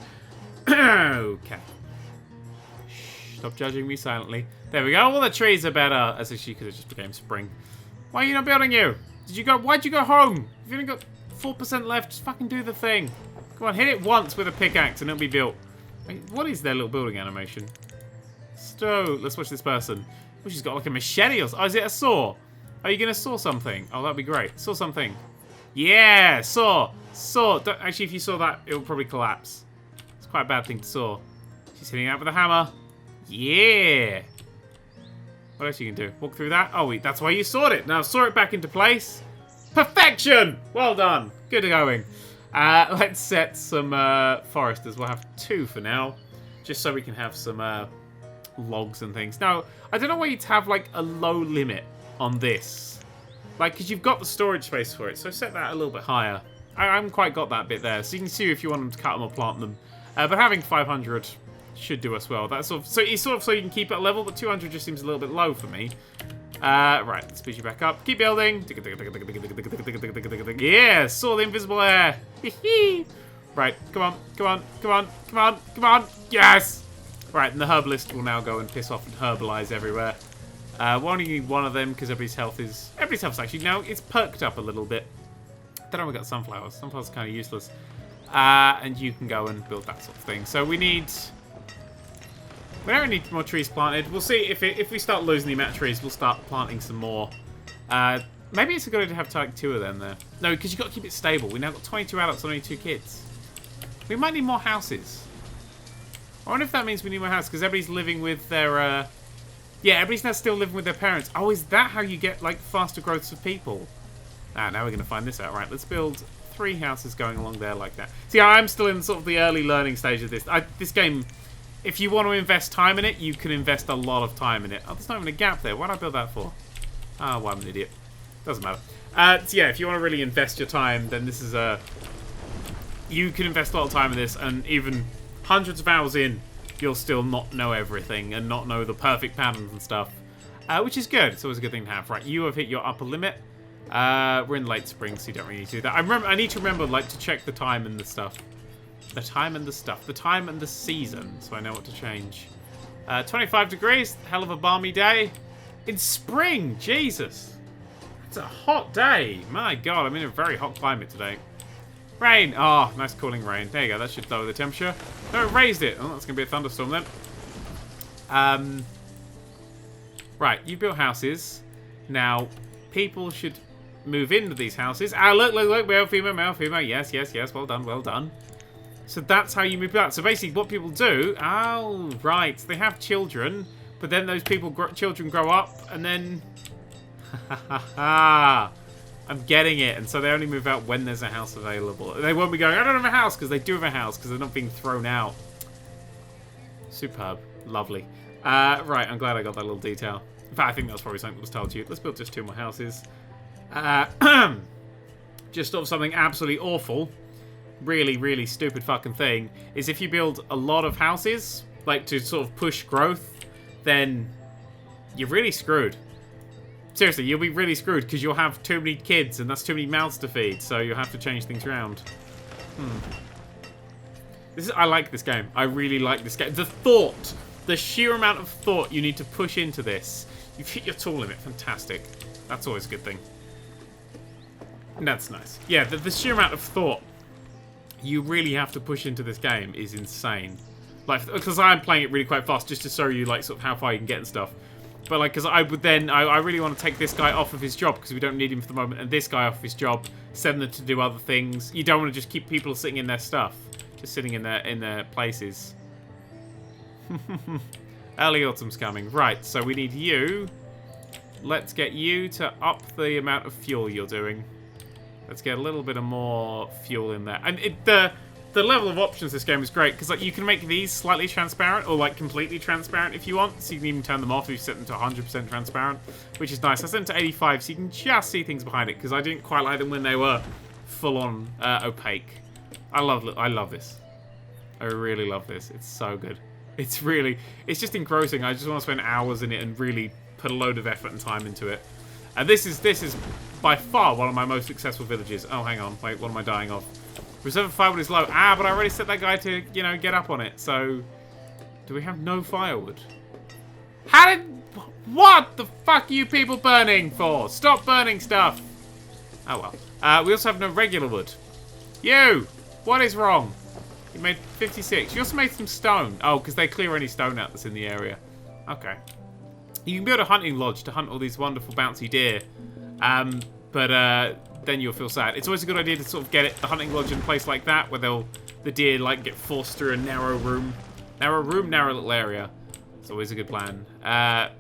Okay. Shh, stop judging me silently. There we go. All the trees are better. As if she could have just became spring. Why are you not building you? Did you go? Why'd you go home? You've only got 4% left. Just fucking do the thing. Come on, hit it once with a pickaxe and it'll be built. Wait, what is their little building animation? So, let's watch this person. Oh, she's got like a machete or... Oh, is it a saw? Are you going to saw something? Oh, that'd be great. Saw something. Yeah, saw. Saw. Actually, if you saw that, it will probably collapse. It's quite a bad thing to saw. She's hitting out with a hammer. Yeah. What else you can do? Walk through that? Oh, wait, that's why you sawed it. Now, saw it back into place. Perfection! Well done. Good going. Let's set some foresters. We'll have 2 for now. Just so we can have some logs and things. Now, I don't know why you'd have, like, a low limit on this. Like, because you've got the storage space for it, so set that a little bit higher. I haven't quite got that bit there, so you can see if you want them to cut them or plant them. But having 500 should do us well. That's sort of, so it's sort of so you can keep it at level, but 200 just seems a little bit low for me. Right, let's speed you back up. Keep building. Yeah, saw the invisible air. Right, come on, come on, come on, come on, come on. Yes! Right, and the herbalist will now go and piss off and herbalize everywhere. We only need 1 of them because everybody's health's actually now it's perked up a little bit. Don't know we got sunflowers. Sunflowers are kind of useless. And you can go and build that sort of thing. So we don't need more trees planted. We'll see if we start losing the amount of trees, we'll start planting some more. Maybe it's a good idea to have like 2 of them there. No, because you've got to keep it stable. We now got 22 adults and only 2 kids. We might need more houses. I wonder if that means we need more houses because everybody's living with their... Yeah, everybody's now still living with their parents. Oh, is that how you get, like, faster growths of people? Ah, now we're going to find this out. Right, let's build 3 houses going along there like that. See, I'm still in sort of the early learning stage of this. This game, if you want to invest time in it, you can invest a lot of time in it. Oh, there's not even a gap there. What did I build that for? Oh, well, I'm an idiot. Doesn't matter. So yeah, if you want to really invest your time, then this is a... You can invest a lot of time in this, and even hundreds of hours in, you'll still not know everything and not know the perfect patterns and stuff, which is good. It's always a good thing to have. Right, you have hit your upper limit. We're in late spring, so you don't really need to do that. I need to remember, like, to check the time and the stuff. The time and the stuff. The time and the season, so I know what to change. 25 degrees, hell of a balmy day. In spring, Jesus. It's a hot day. My God, I'm in a very hot climate today. Rain. Oh, nice cooling rain. There you go. That should lower the temperature. No, it raised it. Oh, that's going to be a thunderstorm then. Right, you built houses. Now, people should move into these houses. Ah, look, male, female. Yes. Well done, well done. So that's how you move out. So basically what people do... Oh, right. They have children, but then those children grow up, and then... I'm getting it. And so they only move out when there's a house available. They won't be going, I don't have a house, because they do have a house, because they're not being thrown out. Superb. Lovely. Right, I'm glad I got that little detail. In fact, I think that was probably something that was told to you. Let's build just 2 more houses. Just sort of something absolutely awful. Really, really stupid fucking thing. Is if you build a lot of houses, like to sort of push growth, then you're really screwed. Seriously, you'll be really screwed because you'll have too many kids and that's too many mouths to feed, so you'll have to change things around. I like this game. I really like this game. The thought, the sheer amount of thought you need to push into this. You've hit your tool limit. Fantastic. That's always a good thing. And that's nice. Yeah, the sheer amount of thought you really have to push into this game is insane. Like, because I'm playing it really quite fast just to show you, like, sort of how far you can get and stuff. But, like, because I would then... I really want to take this guy off of his job because we don't need him for the moment. And this guy off his job, send them to do other things. You don't want to just keep people sitting in their stuff. Just sitting in their places. Early autumn's coming. Right, so we need you. Let's get you to up the amount of fuel you're doing. Let's get a little bit of more fuel in there. And the level of options this game is great, because like you can make these slightly transparent, or like completely transparent if you want. So you can even turn them off if you set them to 100% transparent, which is nice. I set them to 85 so you can just see things behind it, because I didn't quite like them when they were full-on opaque. I love this. I really love this. It's so good. It's just engrossing. I just want to spend hours in it and really put a load of effort and time into it. And this is by far one of my most successful villages. Oh, hang on. Wait, what am I dying of? Reserve of firewood is low. Ah, but I already set that guy to, you know, get up on it. So, do we have no firewood? What the fuck are you people burning for? Stop burning stuff. Oh, well. We also have no regular wood. You! What is wrong? You made 56. You also made some stone. Oh, because they clear any stone out that's in the area. Okay. You can build a hunting lodge to hunt all these wonderful bouncy deer. But then you'll feel sad. It's always a good idea to sort of get the hunting lodge in a place like that, where the deer like get forced through a narrow room. Narrow little area. It's always a good plan.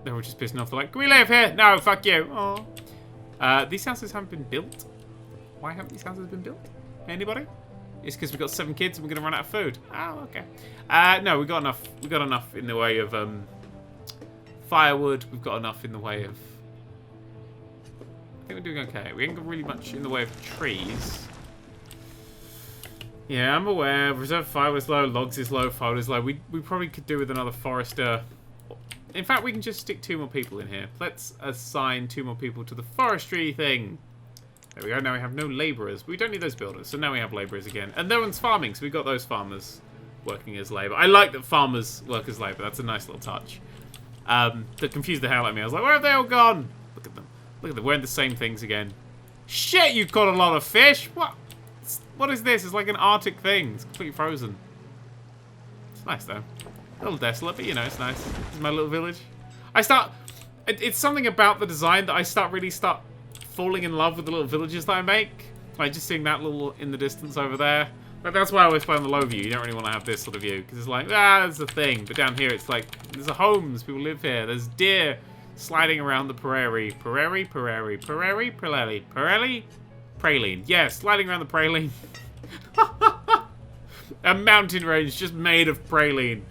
They were just pissing off. They're like, can we live here? No, fuck you. Oh. These houses haven't been built. Why haven't these houses been built? Anybody? It's because we've got 7 kids and we're going to run out of food. Oh, okay. No, we've got enough. We've got enough in the way of firewood. We've got enough in the way of... I think we're doing okay. We ain't got really much in the way of trees. Yeah, I'm aware. Reserve firewood is low, logs is low, firewood is low. We probably could do with another forester. In fact, we can just stick 2 more people in here. Let's assign 2 more people to the forestry thing. There we go. Now we have no labourers. We don't need those builders, so now we have labourers again. And no one's farming, so we've got those farmers working as labour. I like that farmers work as labour. That's a nice little touch. That confused the hell out of me. I was like, where have they all gone? Look at them. Look at them. Wearing the same things again. Shit, you caught a lot of fish. What is this? It's like an Arctic thing. It's completely frozen. It's nice, though. A little desolate, but, you know, it's nice. This is my little village. It's something about the design that I start falling in love with the little villages that I make. Like, just seeing that little in the distance over there. But that's why I always play on the low view. You don't really want to have this sort of view. Because it's like, there's a thing. But down here, it's like, there's homes. People live here. There's deer sliding around the prairie. Prairie? Praline. Yeah, sliding around the praline. A mountain range just made of praline.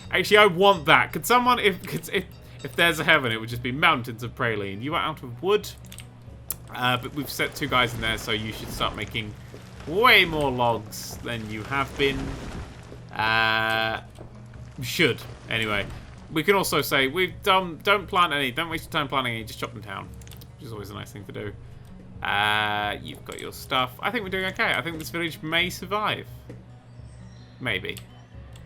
Actually, I want that. Could someone, if there's a heaven, it would just be mountains of praline. You are out of wood. But we've set 2 guys in there, so you should start making way more logs than you have been. Should. Anyway. We can also say, don't plant any. Don't waste your time planting any. Just chop them down. Which is always a nice thing to do. You've got your stuff. I think we're doing okay. I think this village may survive. Maybe.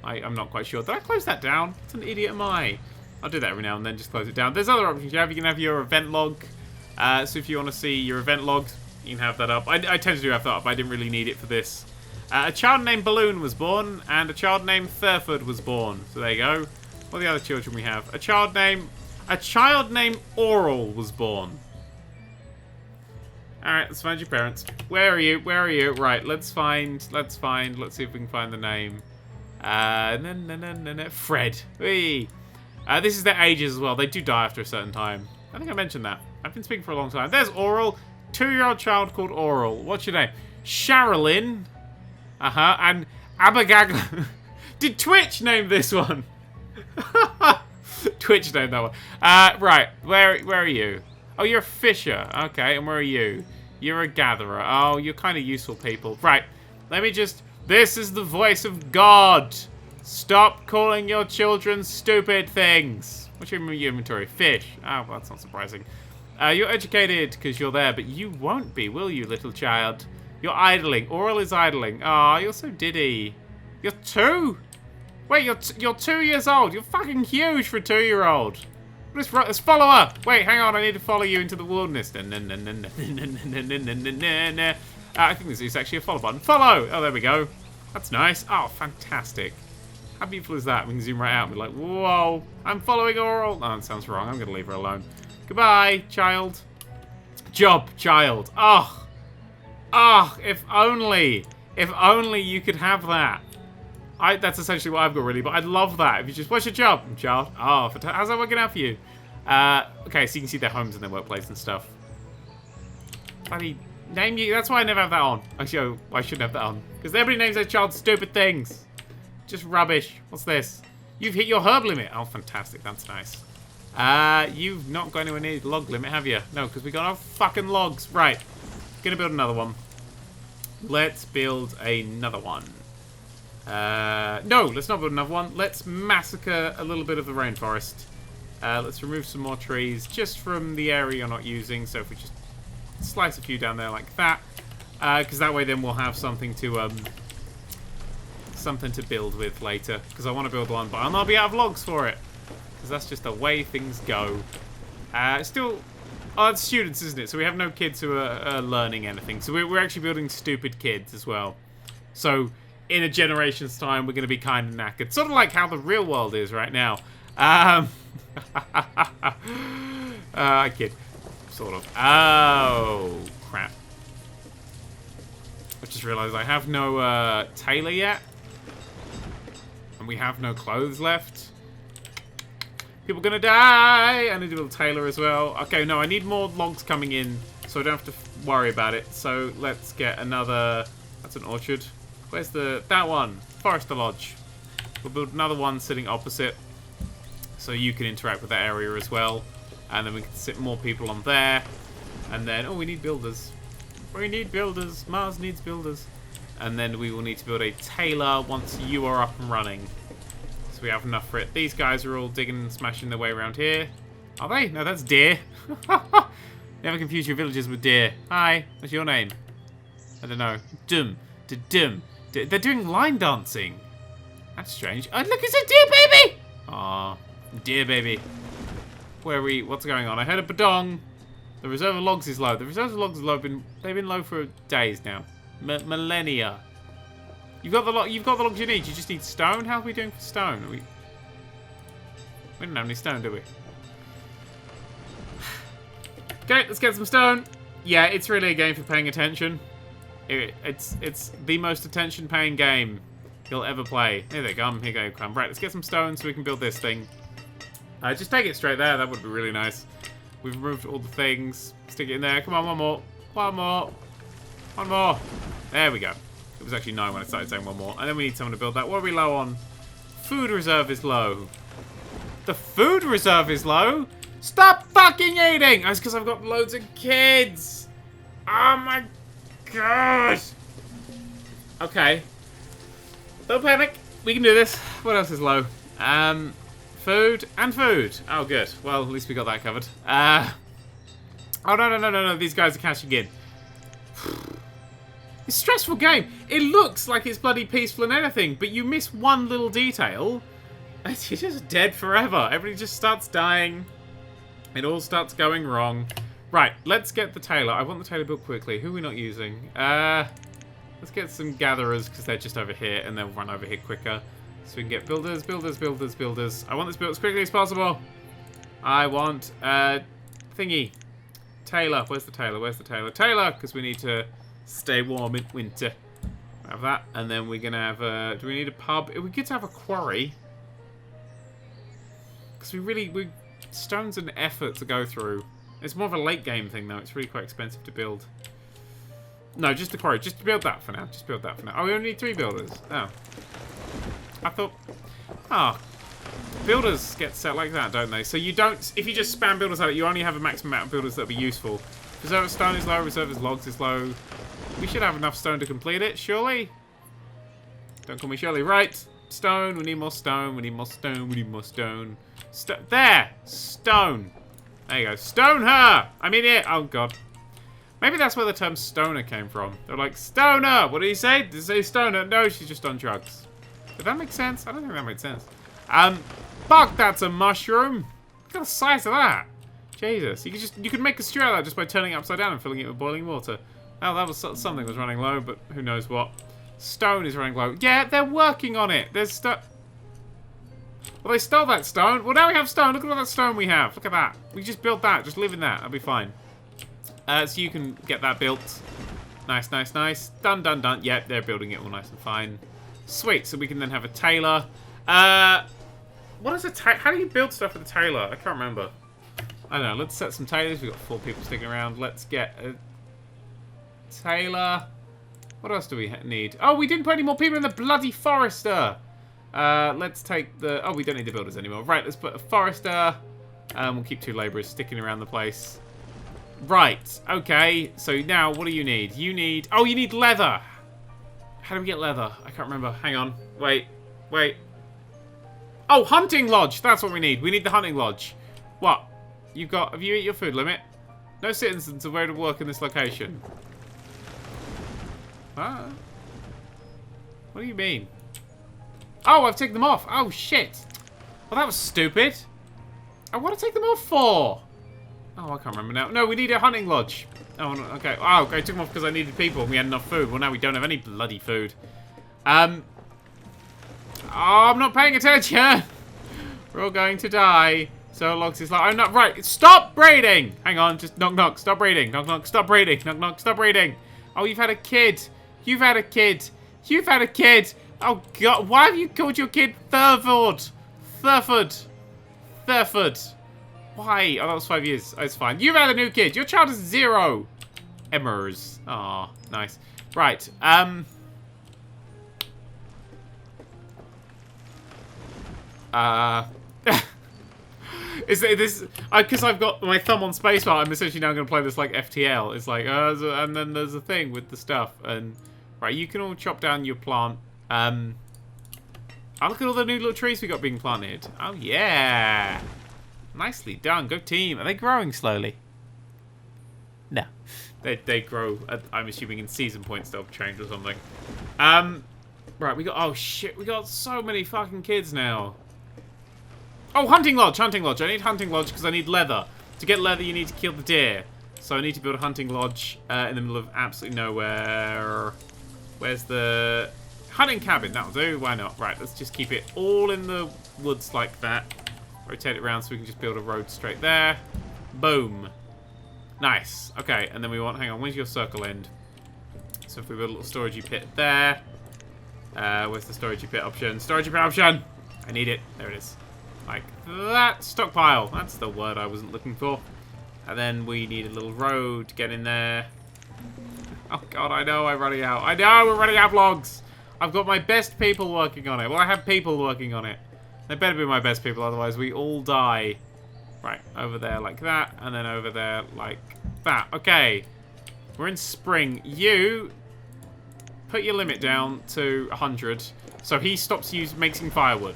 I'm not quite sure. Did I close that down? What an idiot am I? I'll do that every now and then, just close it down. There's other options you have. You can have your event log. So if you want to see your event logs, you can have that up. I tend to do have that up. I didn't really need it for this. A child named Balloon was born, and a child named Thurford was born. So there you go. What are the other children we have? A child named Oral was born. Alright, let's find your parents. Where are you? Where are you? Right, let's find. Let's see if we can find the name. Fred. Whee. This is their ages as well. They do die after a certain time. I think I mentioned that. I've been speaking for a long time. There's Oral. 2-year-old child called Oral. What's your name? Sharolyn. And Abagagla. Did Twitch name this one? Twitch named that one. Right. Where are you? Oh, you're a fisher. Okay, and where are you? You're a gatherer. Oh, you're kind of useful people. Right. Let me just... This is the voice of God. Stop calling your children stupid things. What's your inventory? Fish. Oh, well, that's not surprising. You're educated because you're there, but you won't be, will you, little child? You're idling. Oral is idling. Oh, you're so diddy. You're 2? Wait, you're 2 years old. You're fucking huge for a 2-year-old. Let's follow her. Wait, hang on. I need to follow you into the wilderness. I think this is actually a follow button. Follow! Oh, there we go. That's nice. Oh, fantastic. How beautiful is that? We can zoom right out and be like, whoa, I'm following Oral. Oh, that sounds wrong. I'm going to leave her alone. Goodbye, child. Job, child. Oh. Oh, if only you could have that. That's essentially what I've got, really, but I'd love that. If you just, what's your job, child? Oh, how's that working out for you? Okay, so you can see their homes and their workplace and stuff. Bloody name you. That's why I never have that on. Actually, I shouldn't have that on. Because everybody names their child stupid things. Just rubbish. What's this? You've hit your herb limit. Oh, fantastic. That's nice. You've not got anywhere near the log limit, have you? No, because we got our fucking logs. Right. Gonna build another one. Let's build another one. No, let's not build another one. Let's massacre a little bit of the rainforest. Let's remove some more trees just from the area you're not using. So if we just slice a few down there like that, because that way then we'll have something to build with later. Because I want to build one, but I'll be out of logs for it. Because that's just the way things go. Still, oh, it's students, isn't it? So we have no kids who are learning anything. So we're actually building stupid kids as well. So in a generation's time, we're going to be kind of knackered. Sort of like how the real world is right now. I kid. Sort of. Oh, crap. I just realized I have no tailor yet. And we have no clothes left. People are going to die. I need to build a tailor as well. Okay, no, I need more logs coming in so I don't have to worry about it. So let's get another... That's an orchard. Where's that one? Forester Lodge. We'll build another one sitting opposite so you can interact with that area as well. And then we can sit more people on there. And then, oh, we need builders. We need builders. Mars needs builders. And then we will need to build a tailor once you are up and running. So we have enough for it. These guys are all digging and smashing their way around here. Are they? No, that's deer. Never confuse your villagers with deer. Hi, what's your name? I don't know. Dum. Dum. They're doing line dancing. That's strange. Oh, look, it's a deer baby! Aw, deer baby. Where are we? What's going on? I heard a badong. The reserve of logs is low. The reserve of logs is low. They've been low for days now. Millennia. You've got the logs you need. You just need stone. How are we doing for stone? We don't have any stone, do we? Okay, let's get some stone. Yeah, it's really a game for paying attention. It's the most attention-paying game you'll ever play. Here they come. Here they come. Right, let's get some stone so we can build this thing. Just take it straight there. That would be really nice. We've removed all the things. Stick it in there. Come on, one more. One more. One more. There we go. It was actually 9 when I started saying one more. And then we need someone to build that. What are we low on? Food reserve is low. The food reserve is low? Stop fucking eating! That's because I've got loads of kids. Oh my gosh. Okay. Don't panic. We can do this. What else is low? Food and food. Oh, good. Well, at least we got that covered. Oh, no. These guys are cashing in. It's a stressful game. It looks like it's bloody peaceful and anything, but you miss one little detail, and you're just dead forever. Everybody just starts dying. It all starts going wrong. Right, let's get the tailor. I want the tailor built quickly. Who are we not using? Let's get some gatherers, because they're just over here, and they'll run over here quicker. So we can get builders. I want this built as quickly as possible. I want, thingy. Tailor. Where's the tailor? Tailor, because we need to stay warm in winter. Have that, and then we're gonna have do we need a pub? It would be good to have a quarry. Because we stone's an effort to go through. It's more of a late game thing though. It's really quite expensive to build. No, just the quarry. Just build that for now. Oh, we only need 3 builders. Oh. I thought... Oh. Builders get set like that, don't they? So you don't... If you just spam builders out, you only have a maximum amount of builders that'll be useful. Reserve of stone is low. Reserve of logs is low. We should have enough stone to complete it, surely? Don't call me Shirley. Right. Stone. We need more stone. There! Stone. There you go. Stone her! I'm in it! Oh, God. Maybe that's where the term stoner came from. They're like, stoner! What did he say? Did he say stoner? No, she's just on drugs. Did that make sense? I don't think that made sense. Fuck, that's a mushroom! Look at the size of that. Jesus. You could make a stew out of that just by turning it upside down and filling it with boiling water. Oh, that was something was running low, but who knows what. Stone is running low. Yeah, they're working on it. There's stuff. Well, they stole that stone. Well, now we have stone. Look at all that stone we have. Look at that. We just built that. Just live in that. That'll be fine. So you can get that built. Nice. Done. Yep, they're building it all nice and fine. Sweet. So we can then have a tailor. What is a tailor? How do you build stuff with a tailor? I can't remember. I don't know. Let's set some tailors. We've got 4 people sticking around. Let's get a tailor. What else do we need? Oh, we didn't put any more people in the bloody forester. Let's take the... Oh, we don't need the builders anymore. Right, let's put a forester. We'll keep 2 labourers sticking around the place. Right, okay. So now, what do you need? You need... Oh, you need leather. How do we get leather? I can't remember. Hang on. Wait. Oh, hunting lodge. That's what we need. We need the hunting lodge. What? Have you hit your food limit? No citizens are aware to work in this location. Huh? What do you mean? Oh, I've taken them off. Oh, shit. Well, that was stupid. I want to take them off for. Oh, I can't remember now. No, we need a hunting lodge. Oh, no, okay. Oh, okay. I took them off because I needed people and we had enough food. Well, now we don't have any bloody food. Oh, I'm not paying attention. We're all going to die. So logs is like, I'm not right. Stop breeding. Hang on. Just knock. Stop breeding. Knock. Stop breeding. Knock. Stop breeding. Oh, you've had a kid. You've had a kid. Oh, God. Why have you called your kid Thurford? Why? Oh, that was 5 years. Oh, it's fine. You've had a new kid. Your child is 0. Emmers. Aw, nice. Right. Is this... Because I've got my thumb on spacebar, I'm essentially now going to play this like FTL. It's like, and then there's a thing with the stuff. And right, you can all chop down your plant. Oh, look at all the new little trees we got being planted. Oh, yeah. Nicely done. Go team. Are they growing slowly? No. They grow, I'm assuming, in season points they'll change or something. Right, we got... Oh, shit. We got so many fucking kids now. Oh, hunting lodge. I need hunting lodge because I need leather. To get leather, you need to kill the deer. So I need to build a hunting lodge in the middle of absolutely nowhere. Where's the... Hunting cabin, that'll do. Why not? Right, let's just keep it all in the woods like that. Rotate it around so we can just build a road straight there. Boom. Nice. Okay, and then we want... Hang on, where's your circle end? So if we build a little storagey pit there. Where's the storagey pit option? Storagey pit option! I need it. There it is. Like that. Stockpile. That's the word I wasn't looking for. And then we need a little road to get in there. Oh, God, I know I'm running out. I know we're running out of logs. I've got my best people working on it. Well, I have people working on it. They better be my best people, otherwise we all die. Right, over there like that, and then over there like that. Okay, we're in spring. You put your limit down to 100, so he stops making firewood.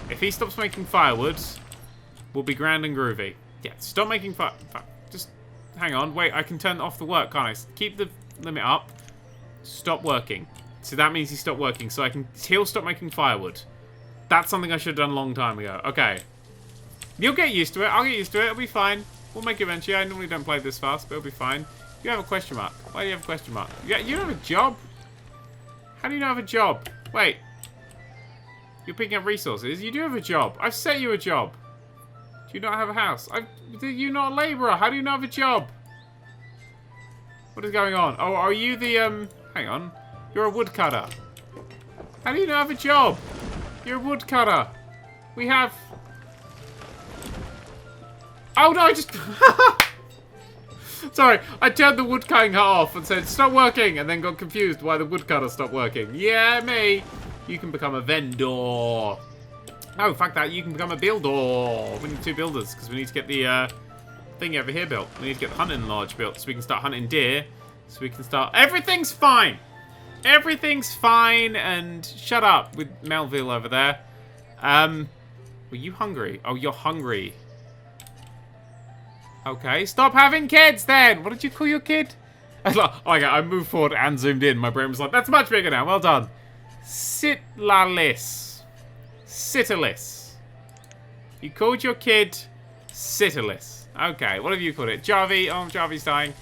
If he stops making firewood, we'll be grand and groovy. Yeah, stop making fire. Just hang on. Wait, I can turn off the work, can't I? Keep the limit up. Stop working. So that means he stopped working. So he'll stop making firewood. That's something I should have done a long time ago. Okay. You'll get used to it. I'll get used to it. It'll be fine. We'll make it eventually. I normally don't play this fast, but it'll be fine. You have a question mark. Why do you have a question mark? Yeah, you don't have a job? How do you not have a job? Wait. You're picking up resources. You do have a job. I've set you a job. Do you not have a house? You're not a labourer. How do you not have a job? What is going on? Oh, are you the, hang on. You're a woodcutter. How do you not have a job? You're a woodcutter. We have... Oh, no, I just... Sorry, I turned the woodcutting hut off and said, stop working, and then got confused why the woodcutter stopped working. Yeah, me. You can become a vendor. Oh, fuck that. You can become a builder. We need 2 builders because we need to get the thing over here built. We need to get the hunting lodge built so we can start hunting deer. So we can start... Everything's fine. Everything's fine. And shut up with Melville over there. Were you hungry? Oh, you're hungry. Okay, stop having kids then. What did you call your kid? I moved forward and zoomed in. My brain was like, that's much bigger now. Well done. Sitlalis. Sitalis. You called your kid Sitalis. Okay, what have you called it? Jarvie. Oh, Jarvie's dying.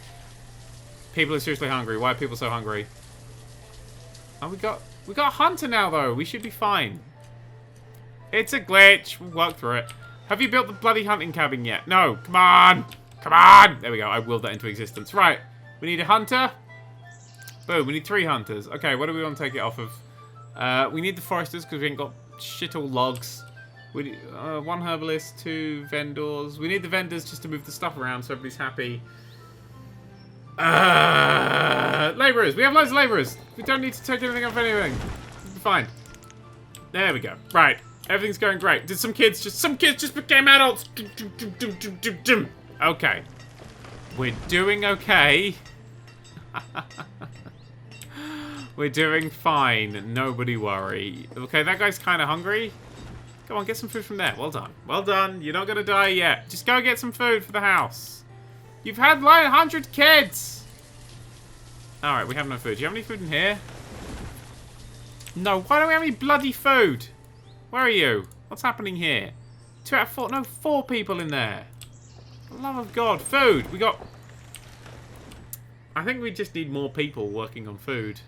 People are seriously hungry. Why are people so hungry? Oh, we got a hunter now, though. We should be fine. It's a glitch. We'll work through it. Have you built the bloody hunting cabin yet? No. Come on. Come on. There we go. I willed that into existence. Right. We need a hunter. Boom. We need 3 hunters. Okay, what do we want to take it off of? We need the foresters because we ain't got shit all logs. We need 1 herbalist, 2 vendors. We need the vendors just to move the stuff around so everybody's happy. Labourers. We have loads of labourers. We don't need to take anything off anything. We'll be fine. There we go. Right. Everything's going great. Some kids just became adults. Okay. We're doing okay. We're doing fine. Nobody worry. Okay, that guy's kind of hungry. Come on, get some food from there. Well done. Well done. You're not going to die yet. Just go get some food for the house. You've had like 100 kids. Alright, we have no food. Do you have any food in here? No, why don't we have any bloody food? Where are you? What's happening here? 2 out of 4. No, 4 people in there. For the love of God. Food. We got... I think we just need more people working on food.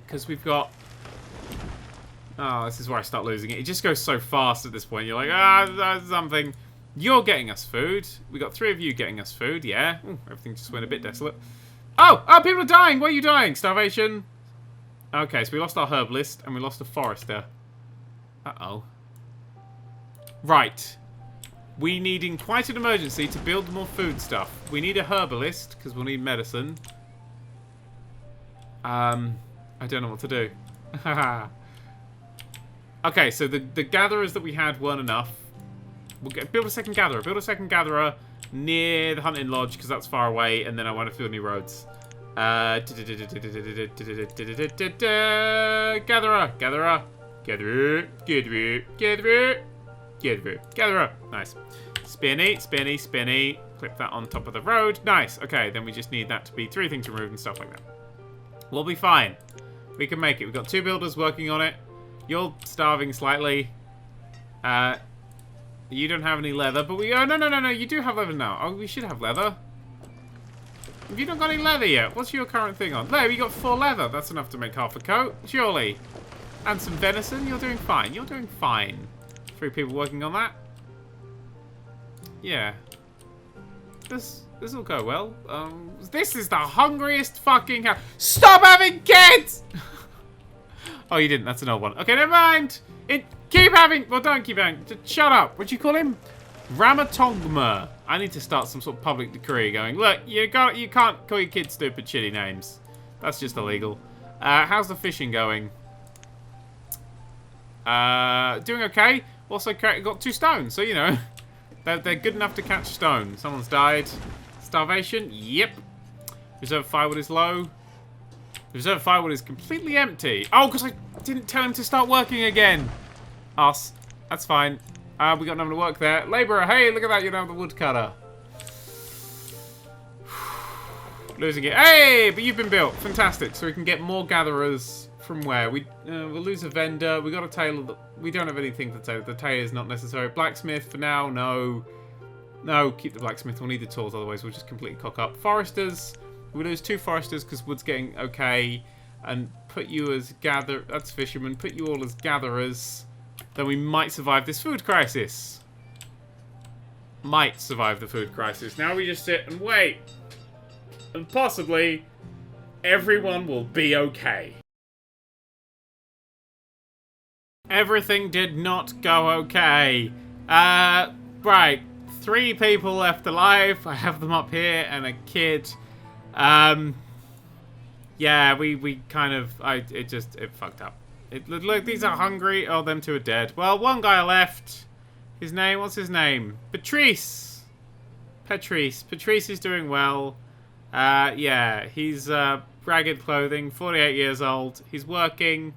Because we've got... Oh, this is where I start losing it. It just goes so fast at this point. You're like, that's something. You're getting us food. We got 3 of you getting us food. Yeah. Ooh, everything just went a bit desolate. Oh, people are dying. Why are you dying? Starvation. Okay, so we lost our herbalist and we lost a forester. Uh-oh. Right. We need in quite an emergency to build more food stuff. We need a herbalist, because we'll need medicine. I don't know what to do. Okay, so the gatherers that we had weren't enough. We'll build a second gatherer. Build a second gatherer near the hunting lodge, because that's far away, and then I want to build new roads. Gatherer. Gatherer. Nice. Spinny. Clip that on top of the road. Nice. Okay, then we just need that to be 3 things removed and stuff like that. We'll be fine. We can make it. We've got 2 builders working on it. You're starving slightly. You don't have any leather, but we... Oh, no. You do have leather now. Oh, we should have leather. Have you not got any leather yet? What's your current thing on? There, we got 4 leather. That's enough to make half a coat, surely. And some venison. You're doing fine. You're doing fine. 3 people working on that. Yeah. This will go well. This is the hungriest fucking house. Stop having kids! Oh, you didn't. That's an old one. Okay, never mind. Keep having... Well, don't keep having... Just shut up. What'd you call him? Ramatongma. I need to start some sort of public decree going, look, you can't call your kids stupid shitty names. That's just illegal. How's the fishing going? Doing okay. Also got 2 stones, so, you know, they're good enough to catch stone. Someone's died. Starvation? Yep. Reserve firewood is low. Reserve firewood is completely empty. Oh, because I didn't tell him to start working again. Us. That's fine. We got nothing to work there. Labourer, hey, look at that, you don't have the woodcutter. Losing it. Hey, but you've been built. Fantastic. So we can get more gatherers from where? We'll lose a vendor. We got a tailor. We don't have anything for tailor. The tailor is not necessary. Blacksmith for now, no. No, keep the blacksmith. We'll need the tools, otherwise we'll just completely cock up. Foresters. We lose 2 foresters because wood's getting okay. And put you as that's fishermen. Put you all as gatherers. Then we might survive this food crisis. Might survive the food crisis. Now we just sit and wait. And possibly everyone will be okay. Everything did not go okay. Right. 3 people left alive. I have them up here and a kid. Yeah, we kind of, it fucked up. Look, these are hungry. Oh, them 2 are dead. Well, 1 guy left. What's his name? Patrice. Patrice is doing well. Yeah, he's, ragged clothing, 48 years old. He's working.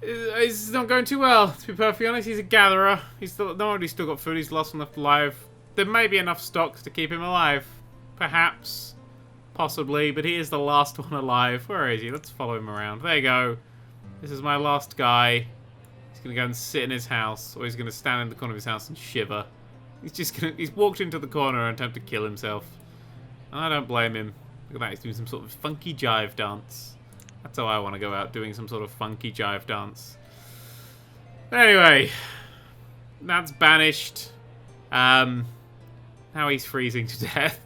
He's not going too well, to be perfectly honest. He's a gatherer. He's still got food. He's lost one left alive. There may be enough stocks to keep him alive. Perhaps. Possibly. But he is the last one alive. Where is he? Let's follow him around. There you go. This is my last guy. He's going to go and sit in his house. Or he's going to stand in the corner of his house and shiver. He's walked into the corner and attempt to kill himself. I don't blame him. Look at that. He's doing some sort of funky jive dance. That's how I want to go out, doing some sort of funky jive dance. Anyway, that's Banished. Now he's freezing to death.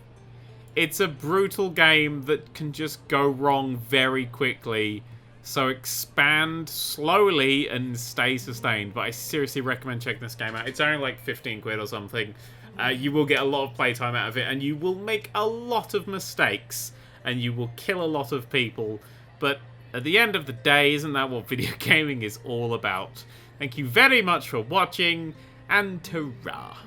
It's a brutal game that can just go wrong very quickly. So expand slowly and stay sustained. But I seriously recommend checking this game out. It's only like 15 quid or something. You will get a lot of playtime out of it. And you will make a lot of mistakes. And you will kill a lot of people. But at the end of the day, isn't that what video gaming is all about? Thank you very much for watching, and ta-ra.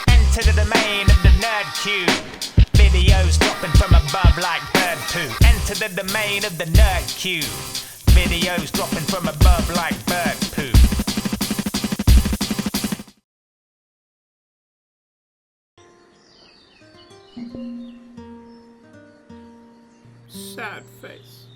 Enter the domain of the Nerd3. Videos dropping from above like bird poo. Enter the domain of the Nerd3. Videos dropping from above like bird poo. Sad face.